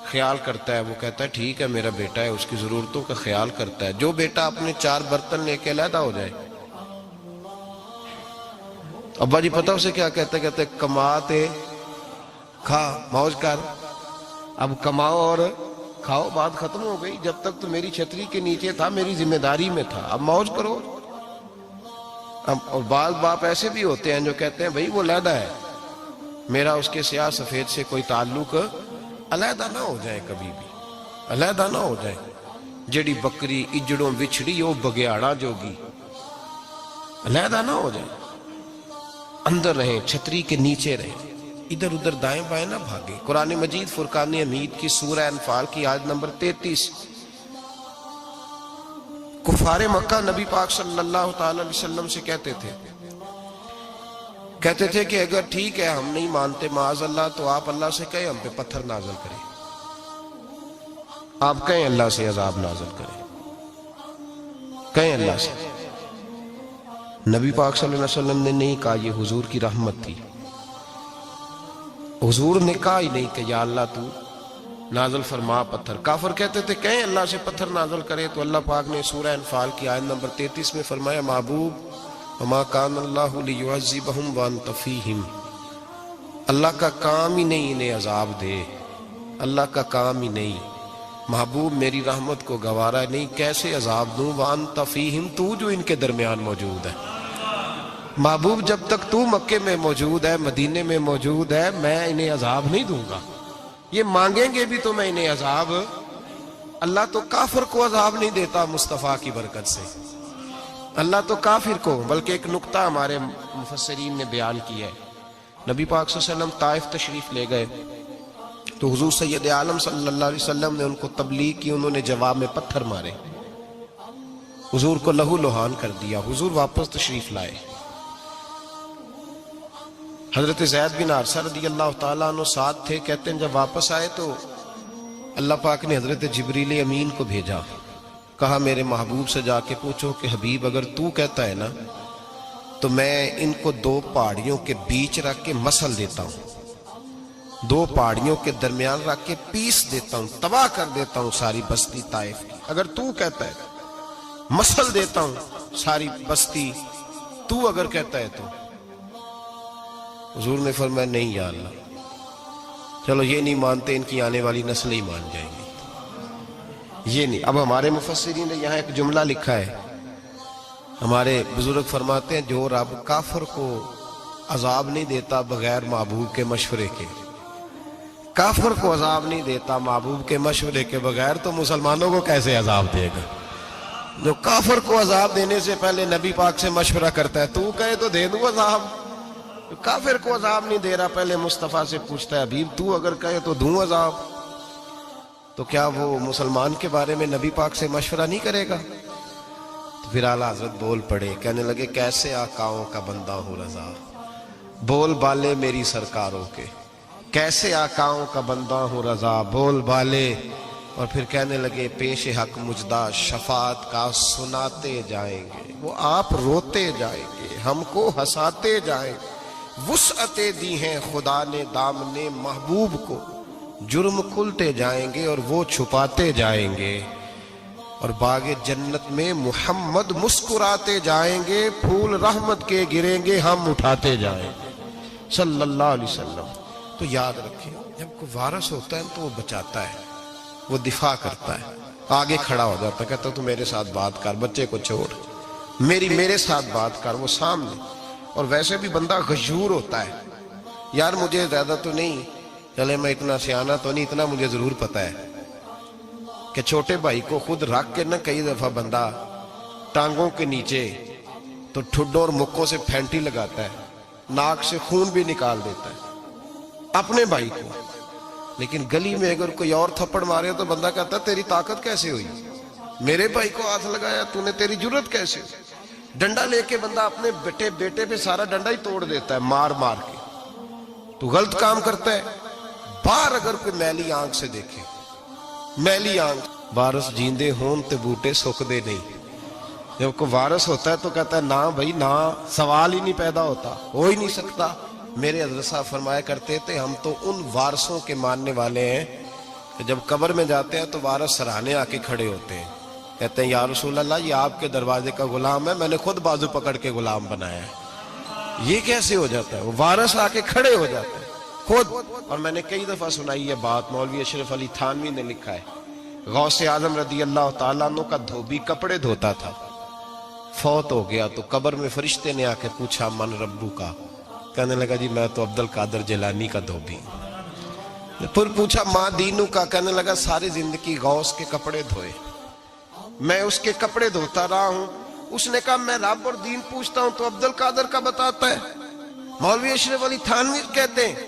خیال کرتا ہے، وہ کہتا ہے ٹھیک ہے میرا بیٹا ہے، اس کی ضرورتوں کا خیال کرتا ہے۔ جو بیٹا اپنے 4 برتن لے کے علیحدہ ہو جائے، ابا جی پتہ اسے کیا کہتے کماتے کھا موج کر، اب کماؤ اور کھاؤ، بات ختم ہو گئی۔ جب تک تو میری چھتری کے نیچے تھا، میری ذمہ داری میں تھا، اب موج کرو۔ اور بعض باپ ایسے بھی ہوتے ہیں جو کہتے ہیں بھئی وہ علیحدہ ہے، میرا اس کے سیاہ سفید سے کوئی تعلق، علیحدہ نہ ہو جائے، کبھی بھی علیحدہ نہ ہو جائے۔ جڑی بکری اجڑوں بچھڑی وہ بگیاڑا جوگی، علیحدہ نہ ہو جائے، اندر رہیں، چھتری کے نیچے رہیں، ادھر ادھر دائیں بائیں نہ بھاگیں۔ قرآن مجید فرقان حمید کی سورہ انفال کی آیت نمبر 33، کفار مکہ نبی پاک صلی اللہ تعالی علیہ وسلم سے کہتے تھے کہ اگر ٹھیک ہے ہم نہیں مانتے معاذ اللہ، تو آپ اللہ سے کہیں ہم پہ پتھر نازل کریں، آپ کہیں اللہ سے عذاب نازل کریں، کہیں اللہ سے۔ نبی پاک صلی اللہ علیہ وسلم نے نہیں کہا، یہ حضور کی رحمت تھی۔ حضور نے کہا ہی نہیں کہ یا اللہ تو نازل فرما پتھر۔ کافر کہتے تھے کہیں اللہ سے پتھر نازل کرے، تو اللہ پاک نے سورہ انفال کی آیت نمبر 33 میں فرمایا محبوب وما کان اللہ لیعذبہم وانت فیہم، اللہ کا کام ہی نہیں انہیں عذاب دے، اللہ کا کام ہی نہیں۔ محبوب میری رحمت کو گوارا نہیں، کیسے عذاب دوں، وانت فیہم، تو جو ان کے درمیان موجود ہے۔ محبوب جب تک تو مکے میں موجود ہے، مدینے میں موجود ہے، میں انہیں عذاب نہیں دوں گا۔ یہ مانگیں گے بھی تو میں انہیں عذاب، اللہ تو کافر کو عذاب نہیں دیتا مصطفیٰ کی برکت سے، اللہ تو کافر کو۔ بلکہ ایک نکتہ ہمارے مفسرین نے بیان کیا ہے، نبی پاک صلی اللہ علیہ وسلم طائف تشریف لے گئے تو حضور سید عالم صلی اللہ علیہ وسلم نے ان کو تبلیغ کی، انہوں نے جواب میں پتھر مارے، حضور کو لہو لہان کر دیا، حضور واپس تشریف لائے۔ حضرت زید بن حارثہ رضی اللہ تعالیٰ عنہ ساتھ تھے، کہتے ہیں جب واپس آئے تو اللہ پاک نے حضرت جبریل امین کو بھیجا، کہا میرے محبوب سے جا کے پوچھو کہ حبیب اگر تو کہتا ہے نا تو میں ان کو 2 پہاڑیوں کے بیچ رکھ کے مسل دیتا ہوں، 2 پہاڑیوں کے درمیان رکھ کے پیس دیتا ہوں، تباہ کر دیتا ہوں ساری بستی طائف کی۔ اگر تو کہتا ہے مسل دیتا ہوں ساری بستی، تو اگر کہتا ہے تو۔ حضور نے فرمایا نہیں یا اللہ، چلو یہ نہیں مانتے، ان کی آنے والی نسلیں ہی مان جائیں گی، یہ نہیں۔ اب ہمارے مفسرین نے یہاں ایک جملہ لکھا ہے، ہمارے بزرگ فرماتے ہیں جو رب کافر کو عذاب نہیں دیتا بغیر محبوب کے مشورے کے، کافر کو عذاب نہیں دیتا محبوب کے مشورے کے بغیر، تو مسلمانوں کو کیسے عذاب دے گا؟ جو کافر کو عذاب دینے سے پہلے نبی پاک سے مشورہ کرتا ہے، تو کہے تو دے دوں عذاب، کافر کو عذاب نہیں دے رہا، پہلے مصطفیٰ سے پوچھتا ہے حبیب تو اگر کہے تو دوں عذاب، تو کیا وہ مسلمان کے بارے میں نبی پاک سے مشورہ نہیں کرے گا؟ تو پھر اعلیٰ حضرت بول پڑے، کہنے لگے کیسے آقاؤں کا بندہ ہوں رضا، بول بالے میری سرکاروں کے، کیسے آقاؤں کا بندہ ہوں رضا، بول بالے۔ اور پھر کہنے لگے پیش حق مجدہ شفاعت کا سناتے جائیں گے، وہ آپ روتے جائیں گے، ہم کو ہنساتے جائیں گے، وسعتیں دی ہیں خدا نے دامنے محبوب کو، جرم کھلتے جائیں گے اور وہ چھپاتے جائیں گے۔ اور باغ جنت میں محمد مسکراتے جائیں گے، پھول رحمت کے گریں گے، ہم اٹھاتے جائیں گے صلی اللہ علیہ وسلم۔ تو یاد رکھیں، جب کوئی وارث ہوتا ہے تو وہ بچاتا ہے، وہ دفاع کرتا ہے، آگے کھڑا ہو جاتا ہے، کہتا تو میرے ساتھ بات کر، بچے کو چھوڑ، میرے ساتھ بات کر، وہ سامنے۔ اور ویسے بھی بندہ غیور ہوتا ہے، یار مجھے زیادہ تو نہیں، چلے میں اتنا سیانا تو نہیں، اتنا مجھے ضرور پتا ہے کہ چھوٹے بھائی کو خود رکھ کے نہ کئی دفعہ بندہ ٹانگوں کے نیچے تو ٹھڈوں اور مکوں سے پھینٹی لگاتا ہے، ناک سے خون بھی نکال دیتا ہے اپنے بھائی کو، لیکن گلی میں اگر کوئی اور تھپڑ مارے تو بندہ کہتا ہے تیری طاقت کیسے ہوئی، میرے بھائی کو ہاتھ لگایا تو نے، تیری جرت کیسے ہوئی۔ ڈنڈا لے کے بندہ اپنے بیٹے پہ سارا ڈنڈا ہی توڑ دیتا ہے مار مار کے۔ تو غلط کام کرتا ہے، باہر اگر کوئی میلی آنکھ سے دیکھے، میلی آنکھ، وارث جیندے ہون تے بوٹے سکدے نہیں۔ جب کوئی وارث ہوتا ہے تو کہتا ہے نا بھائی نا، سوال ہی نہیں پیدا ہوتا، ہو ہی نہیں سکتا۔ میرے حضرت صاحب فرمایا کرتے تھے ہم تو ان وارثوں کے ماننے والے ہیں کہ جب قبر میں جاتے ہیں تو وارث سراہنے آ کے کھڑے ہوتے ہیں، کہتے ہیں یا رسول اللہ یہ آپ کے دروازے کا غلام ہے، میں نے خود بازو پکڑ کے غلام بنایا ہے۔ یہ کیسے ہو جاتا ہے؟ وہ وارث آ کے کھڑے ہو جاتے ہیں خود۔ اور میں نے کئی دفعہ سنائی یہ بات، مولوی اشرف علی تھانوی نے لکھا ہے، غوث اعظم رضی اللہ تعالیٰ عنہ کا دھوبی کپڑے دھوتا تھا، فوت ہو گیا تو قبر میں فرشتے نے آ کے پوچھا من ربو کا، کہنے لگا جی میں تو عبد القادر جیلانی کا دھوبی۔ پھر پوچھا ماں دینو کا، کہنے لگا ساری زندگی غوث کے کپڑے دھوئے، میں اس کے کپڑے دھوتا رہا ہوں۔ اس نے کہا میں رب اور دین پوچھتا ہوں تو عبد القادر کا بتاتا ہے۔ مولوی اشرف علی تھانوی کہتے ہیں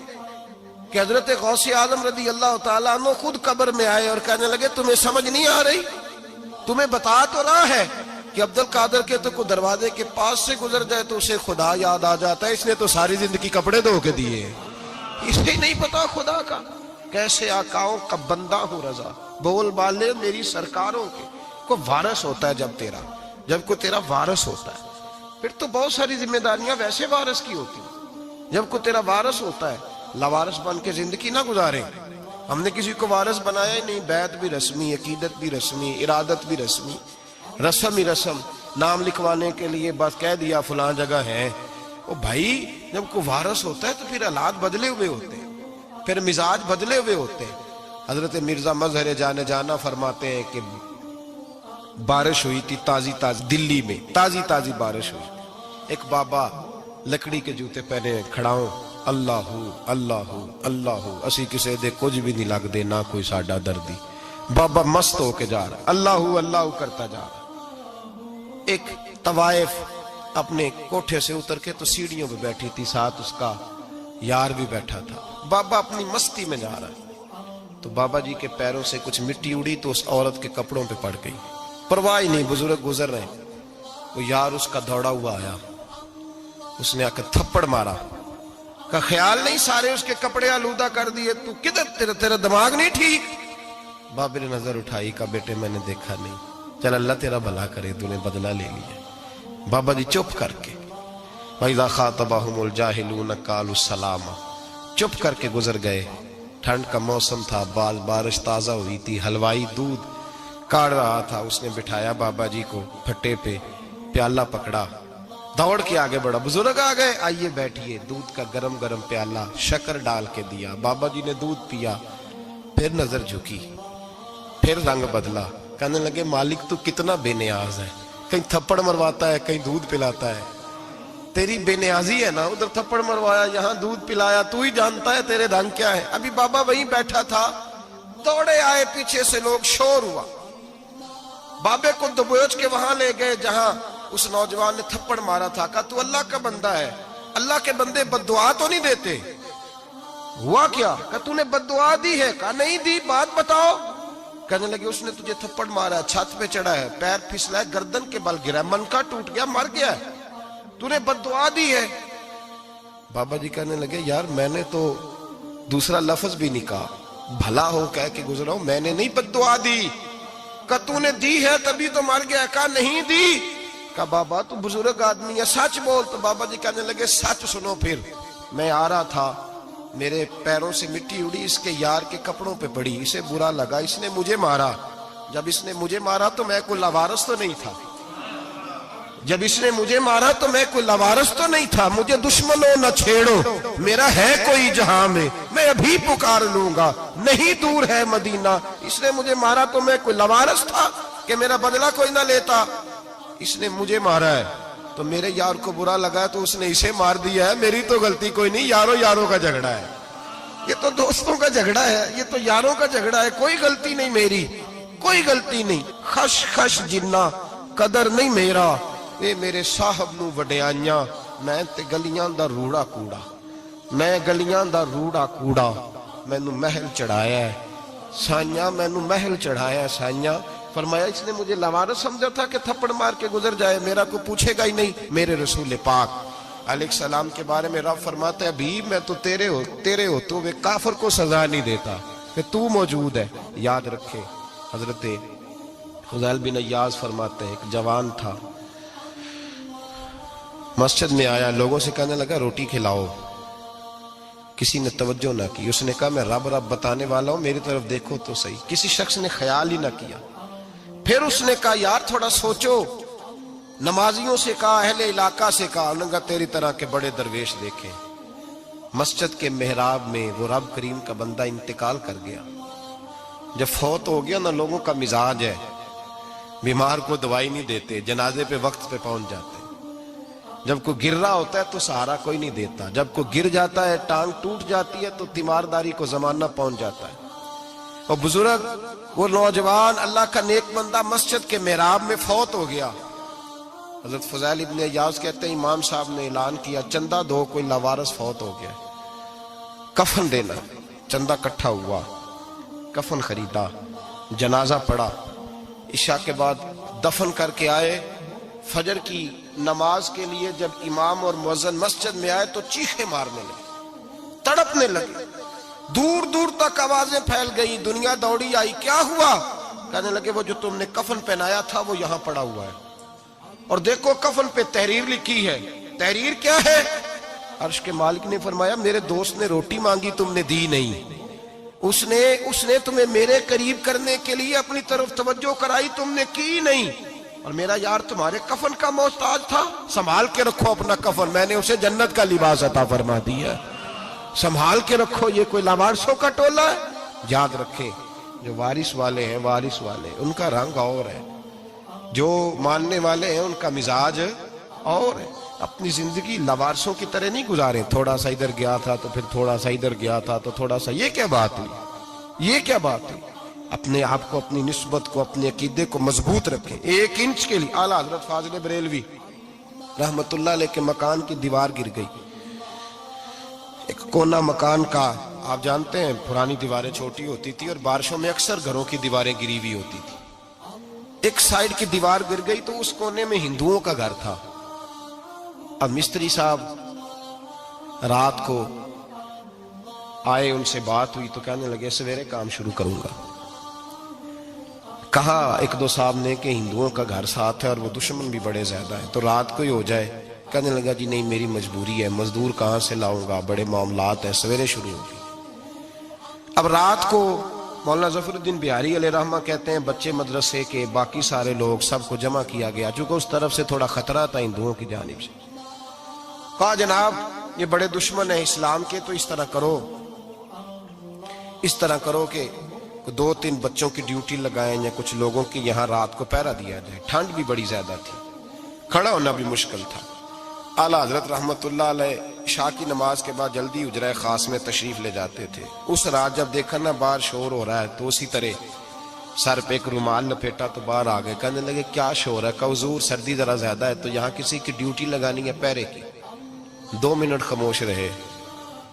کہ حضرت غوث اعظم رضی اللہ تعالیٰ عنہ خود قبر میں آئے اور کہنے لگے تمہیں سمجھ نہیں آ رہی، تمہیں بتا تو رہا ہے کہ عبد القادر کے تو کوئی دروازے کے پاس سے گزر جائے تو اسے خدا یاد آ جاتا ہے، اس نے تو ساری زندگی کپڑے دھو کے دیے، اسے نہیں پتا خدا کا۔ کیسے آقاؤں کا بندہ ہوں رضا، بول بالے میری سرکاروں کے۔ کوئی وارث ہوتا ہے جب کوئی تیرا وارث ہوتا ہے، پھر تو بہت ساری ذمہ داریاں ویسے وارث کی ہوتی ہیں۔ جب کوئی تیرا وارث ہوتا ہے، لاوارث بن کے زندگی نہ گزارے۔ ہم نے کسی کو وارث بنایا ہی نہیں، بیعت بھی رسمی، عقیدت بھی رسمی، ارادت بھی رسمی، رسم ہی رسم، نام لکھوانے کے لیے بس کہہ دیا فلاں جگہ ہے۔ او بھائی جب کوئی وارث ہوتا ہے تو پھر حالات بدلے ہوئے ہوتے ہیں، پھر مزاج بدلے ہوئے ہوتے ہیں۔ حضرت مرزا مظہر جانا فرماتے ہیں کہ بارش ہوئی تھی تازی دلی میں تازی بارش ہوئی، ایک بابا لکڑی کے جوتے پہنے کھڑا ہوں، اللہ اللہ اللہ، اسی کسے دے کچھ بھی نہیں لگ دے، نہ کوئی ساڈا دردی۔ بابا مست ہو کے جا رہا، اللہ اللہ کرتا جا رہا۔ ایک طوائف اپنے کوٹھے سے اتر کے تو سیڑھیوں پہ بیٹھی تھی، ساتھ اس کا یار بھی بیٹھا تھا۔ بابا اپنی مستی میں جا رہا ہے تو بابا جی کے پیروں سے کچھ مٹی اڑی تو اس عورت کے کپڑوں پہ پڑ گئی، پرواہ ہی نہیں، بزرگ گزر رہے ہیں۔ وہ یار اس کا دوڑا ہوا آیا، اس نے آ کے تھپڑ مارا، کا خیال نہیں سارے اس کے کپڑے آلودہ کر دیے، تو کدھر تیرا دماغ نہیں ٹھیک؟ بابے نے نظر اٹھائی، کہا بیٹے میں نے دیکھا نہیں، چل اللہ تیرا بھلا کرے، تو نے بدلہ لے لیا۔ بابا جی چپ کر کے، وَإِذَا خَاطَبَهُمُ الْجَاهِلُونَ قَالُوا السَّلَامَ، چپ کر کے گزر گئے۔ ٹھنڈ کا موسم تھا، بارش تازہ ہوئی تھی، حلوائی دودھ کاڑ رہا تھا، اس نے بٹھایا بابا جی کو پھٹے پہ، پیالہ پکڑا، دوڑ کے آگے بڑھا، بزرگ آ گئے، آئیے بیٹھیے، دودھ کا گرم گرم پیالہ شکر ڈال کے دیا، بابا جی نے دودھ پیا، پھر نظر جھکی، پھر رنگ بدلا، کہنے لگے مالک تو کتنا بے نیاز ہے، کہیں تھپڑ مرواتا ہے، کہیں دودھ پلاتا ہے، تیری بے نیازی ہے نا، ادھر تھپڑ مروایا، یہاں دودھ پلایا، تو ہی جانتا ہے تیرے رنگ کیا ہے۔ ابھی بابا وہیں بیٹھا تھا، دوڑے آئے پیچھے سے لوگ، شور ہوا، بابے کو دبوچ کے وہاں لے گئے جہاں اس نوجوان نے تھپڑ مارا تھا، کہا تو اللہ کا بندہ ہے، اللہ کے بندے بد دعا تو نہیں دیتے؟ ہوا کیا؟ کہا تو نے بد دعا دی ہے؟ کہا نہیں دی، بات بتاؤ۔ کہنے لگے اس نے تجھے تھپڑ مارا ہے، چھت پہ چڑھا ہے، پیر پھسلا ہے، گردن کے بل گرا ہے، منکا ٹوٹ گیا، مر گیا ہے، تو نے بد دعا دی ہے۔ بابا جی کہنے لگے یار میں نے تو دوسرا لفظ بھی نہیں کہا، بھلا ہو کہہ کے گزرا ہوں، میں نے نہیں بد دعا دی۔ کہا تو نے دی ہے تبھی تو مر گیا، کہا نہیں دی۔ کہا بابا تو بزرگ آدمی ہے، سچ بول۔ تو بابا جی کہنے لگے سچ سنو، پھر میں آ رہا تھا، میرے پیروں سے مٹی اڑی، اس کے یار کے کپڑوں پہ پڑی، اسے برا لگا، اس نے مجھے مارا، جب اس نے مجھے مارا تو میں کوئی لوارث تو نہیں تھا، جب اس نے مجھے مارا تو میں کوئی لوارث تو نہیں تھا، مجھے دشمنوں نہ چھیڑو، میرا ہے کوئی جہاں میں ابھی پکار لوں گا، نہیں دور ہے مدینہ، اس نے مجھے مارا تو میں کوئی لوارث تھا کہ میرا بدلہ کوئی نہ لیتا، اس نے مجھے مارا ہے تو میرے یار کو برا لگا ہے تو اس نے اسے مار دیا ہے، میری تو غلطی کوئی نہیں، یاروں کا جھگڑا ہے، یہ تو دوستوں کا جھگڑا ہے، یہ تو یاروں کا جھگڑا ہے، کوئی غلطی نہیں میری، کوئی غلطی نہیں، خش خش جنہ قدر نہیں میرا، اے میرے صاحب نو وڈیائیاں، میں تے گلیاں دا روڑا کوڑا، میں گلیاں دا روڑا کوڑا، میں نو محل چڑھایا ہے سائیاں، میں نو محل چڑھایا ہے سائیاں۔ فرمایا اس نے مجھے لوارث سمجھا تھا کہ تھپڑ مار کے گزر جائے، میرا کو پوچھے گا ہی نہیں، میرے رسول پاک علیہ السلام کے بارے میں رب فرماتا ہے ابھی میں تو تیرے ہو تو وہ کافر کو سزا نہیں دیتا کہ تو موجود ہے۔ یاد رکھے حضرت فضیل بن عیاض فرماتے ہیں ایک جوان تھا، مسجد میں آیا، لوگوں سے کہنے لگا روٹی کھلاؤ، کسی نے توجہ نہ کی، اس نے کہا میں رب بتانے والا ہوں، میری طرف دیکھو تو صحیح، کسی شخص نے خیال ہی نہ کیا۔ پھر اس نے کہا یار تھوڑا سوچو، نمازیوں سے کہا، اہل علاقہ سے کہا، انہوں نے کہا تیری طرح کے بڑے درویش دیکھیں۔ مسجد کے محراب میں وہ رب کریم کا بندہ انتقال کر گیا، جب فوت ہو گیا نا، لوگوں کا مزاج ہے بیمار کو دوائی نہیں دیتے، جنازے پہ وقت پہ پہنچ جاتے، جب کوئی گر رہا ہوتا ہے تو سہارا کوئی نہیں دیتا، جب کوئی گر جاتا ہے ٹانگ ٹوٹ جاتی ہے تو تیمارداری کو زمانہ پہنچ جاتا ہے۔ اور بزرگ وہ نوجوان اللہ کا نیک بندہ مسجد کے محراب میں فوت ہو گیا۔ حضرت فضیل ابن عیاض کہتے ہیں امام صاحب نے اعلان کیا چندہ دو، کوئی لاوارث فوت ہو گیا، کفن دینا، چندہ کٹھا ہوا، کفن خریدا، جنازہ پڑا، عشاء کے بعد دفن کر کے آئے، فجر کی نماز کے لیے جب امام اور مؤذن مسجد میں آئے تو چیخیں مارنے لگے، تڑپنے لگے، دور دور تک آوازیں پھیل گئی، دنیا دوڑی آئی، کیا ہوا؟ کہنے لگے وہ جو تم نے کفن پہنایا تھا وہ یہاں پڑا ہوا ہے، اور دیکھو کفن پہ تحریر لکھی ہے، تحریر کیا ہے؟ عرش کے مالک نے فرمایا میرے دوست نے روٹی مانگی تم نے دی نہیں، اس نے تمہیں میرے قریب کرنے کے لیے اپنی طرف توجہ کرائی، تم نے کی نہیں، اور میرا یار تمہارے کفن کا محتاج تھا، سنبھال کے رکھو اپنا کفن، میں نے اسے جنت کا لباس عطا فرما دیا، سنبھال کے رکھو، یہ کوئی لاوارثوں کا ٹولہ ہے۔ یاد رکھیں جو وارث والے ہیں، وارث والے ان کا رنگ اور ہے، جو ماننے والے ہیں ان کا مزاج اور ہے، اپنی زندگی لاوارثوں کی طرح نہیں گزاریں، تھوڑا سا ادھر گیا تھا تو پھر تھوڑا سا ادھر گیا تھا تو تھوڑا سا، یہ کیا بات ہے؟ یہ کیا بات ہے؟ اپنے آپ کو، اپنی نسبت کو، اپنے عقیدے کو مضبوط رکھیں، ایک انچ کے لیے۔ اعلیٰ حضرت فاضل بریلوی رحمت اللہ علیہ کے مکان کی دیوار گر گئی، ایک کونا مکان کا، آپ جانتے ہیں پرانی دیواریں چھوٹی ہوتی تھی اور بارشوں میں اکثر گھروں کی دیواریں گری ہوئی ہوتی تھی، ایک سائیڈ کی دیوار گر گئی تو اس کونے میں ہندوؤں کا گھر تھا۔ اب مستری صاحب رات کو آئے، ان سے بات ہوئی تو کہنے لگے سویرے کام شروع کروں گا۔ کہا ایک دو صاحب نے کہ ہندوؤں کا گھر ساتھ ہے اور وہ دشمن بھی بڑے زیادہ ہیں تو رات کو ہی ہو جائے۔ کہنے لگا جی نہیں میری مجبوری ہے، مزدور کہاں سے لاؤں گا، بڑے معاملات ہیں، سویرے شروع ہوگی۔ اب رات کو مولانا ظفر الدین بہاری علیہ رحمہ کہتے ہیں بچے مدرسے کے، باقی سارے لوگ، سب کو جمع کیا گیا، چونکہ اس طرف سے تھوڑا خطرہ تھا ہندوؤں کی جانب سے۔ کہا جناب یہ بڑے دشمن ہیں اسلام کے، تو اس طرح کرو کہ دو تین بچوں کی ڈیوٹی لگائیں یا کچھ لوگوں کی یہاں رات کو پہرا دیا جائے، ٹھنڈ بھی بڑی زیادہ تھی، کھڑا ہونا بھی مشکل تھا۔ اعلیٰ حضرت رحمت اللہ علیہ عشاء کی نماز کے بعد جلدی حجرہ خاص میں تشریف لے جاتے تھے۔ اس رات جب دیکھا نا باہر شور ہو رہا ہے تو اسی طرح سر پہ ایک رومال لپیٹا تو باہر آ گئے، کہنے لگے کیا شور ہے؟ کہ حضور سردی ذرا زیادہ ہے تو یہاں کسی کی ڈیوٹی لگانی ہے پہرے کی۔ 2 منٹ خاموش رہے،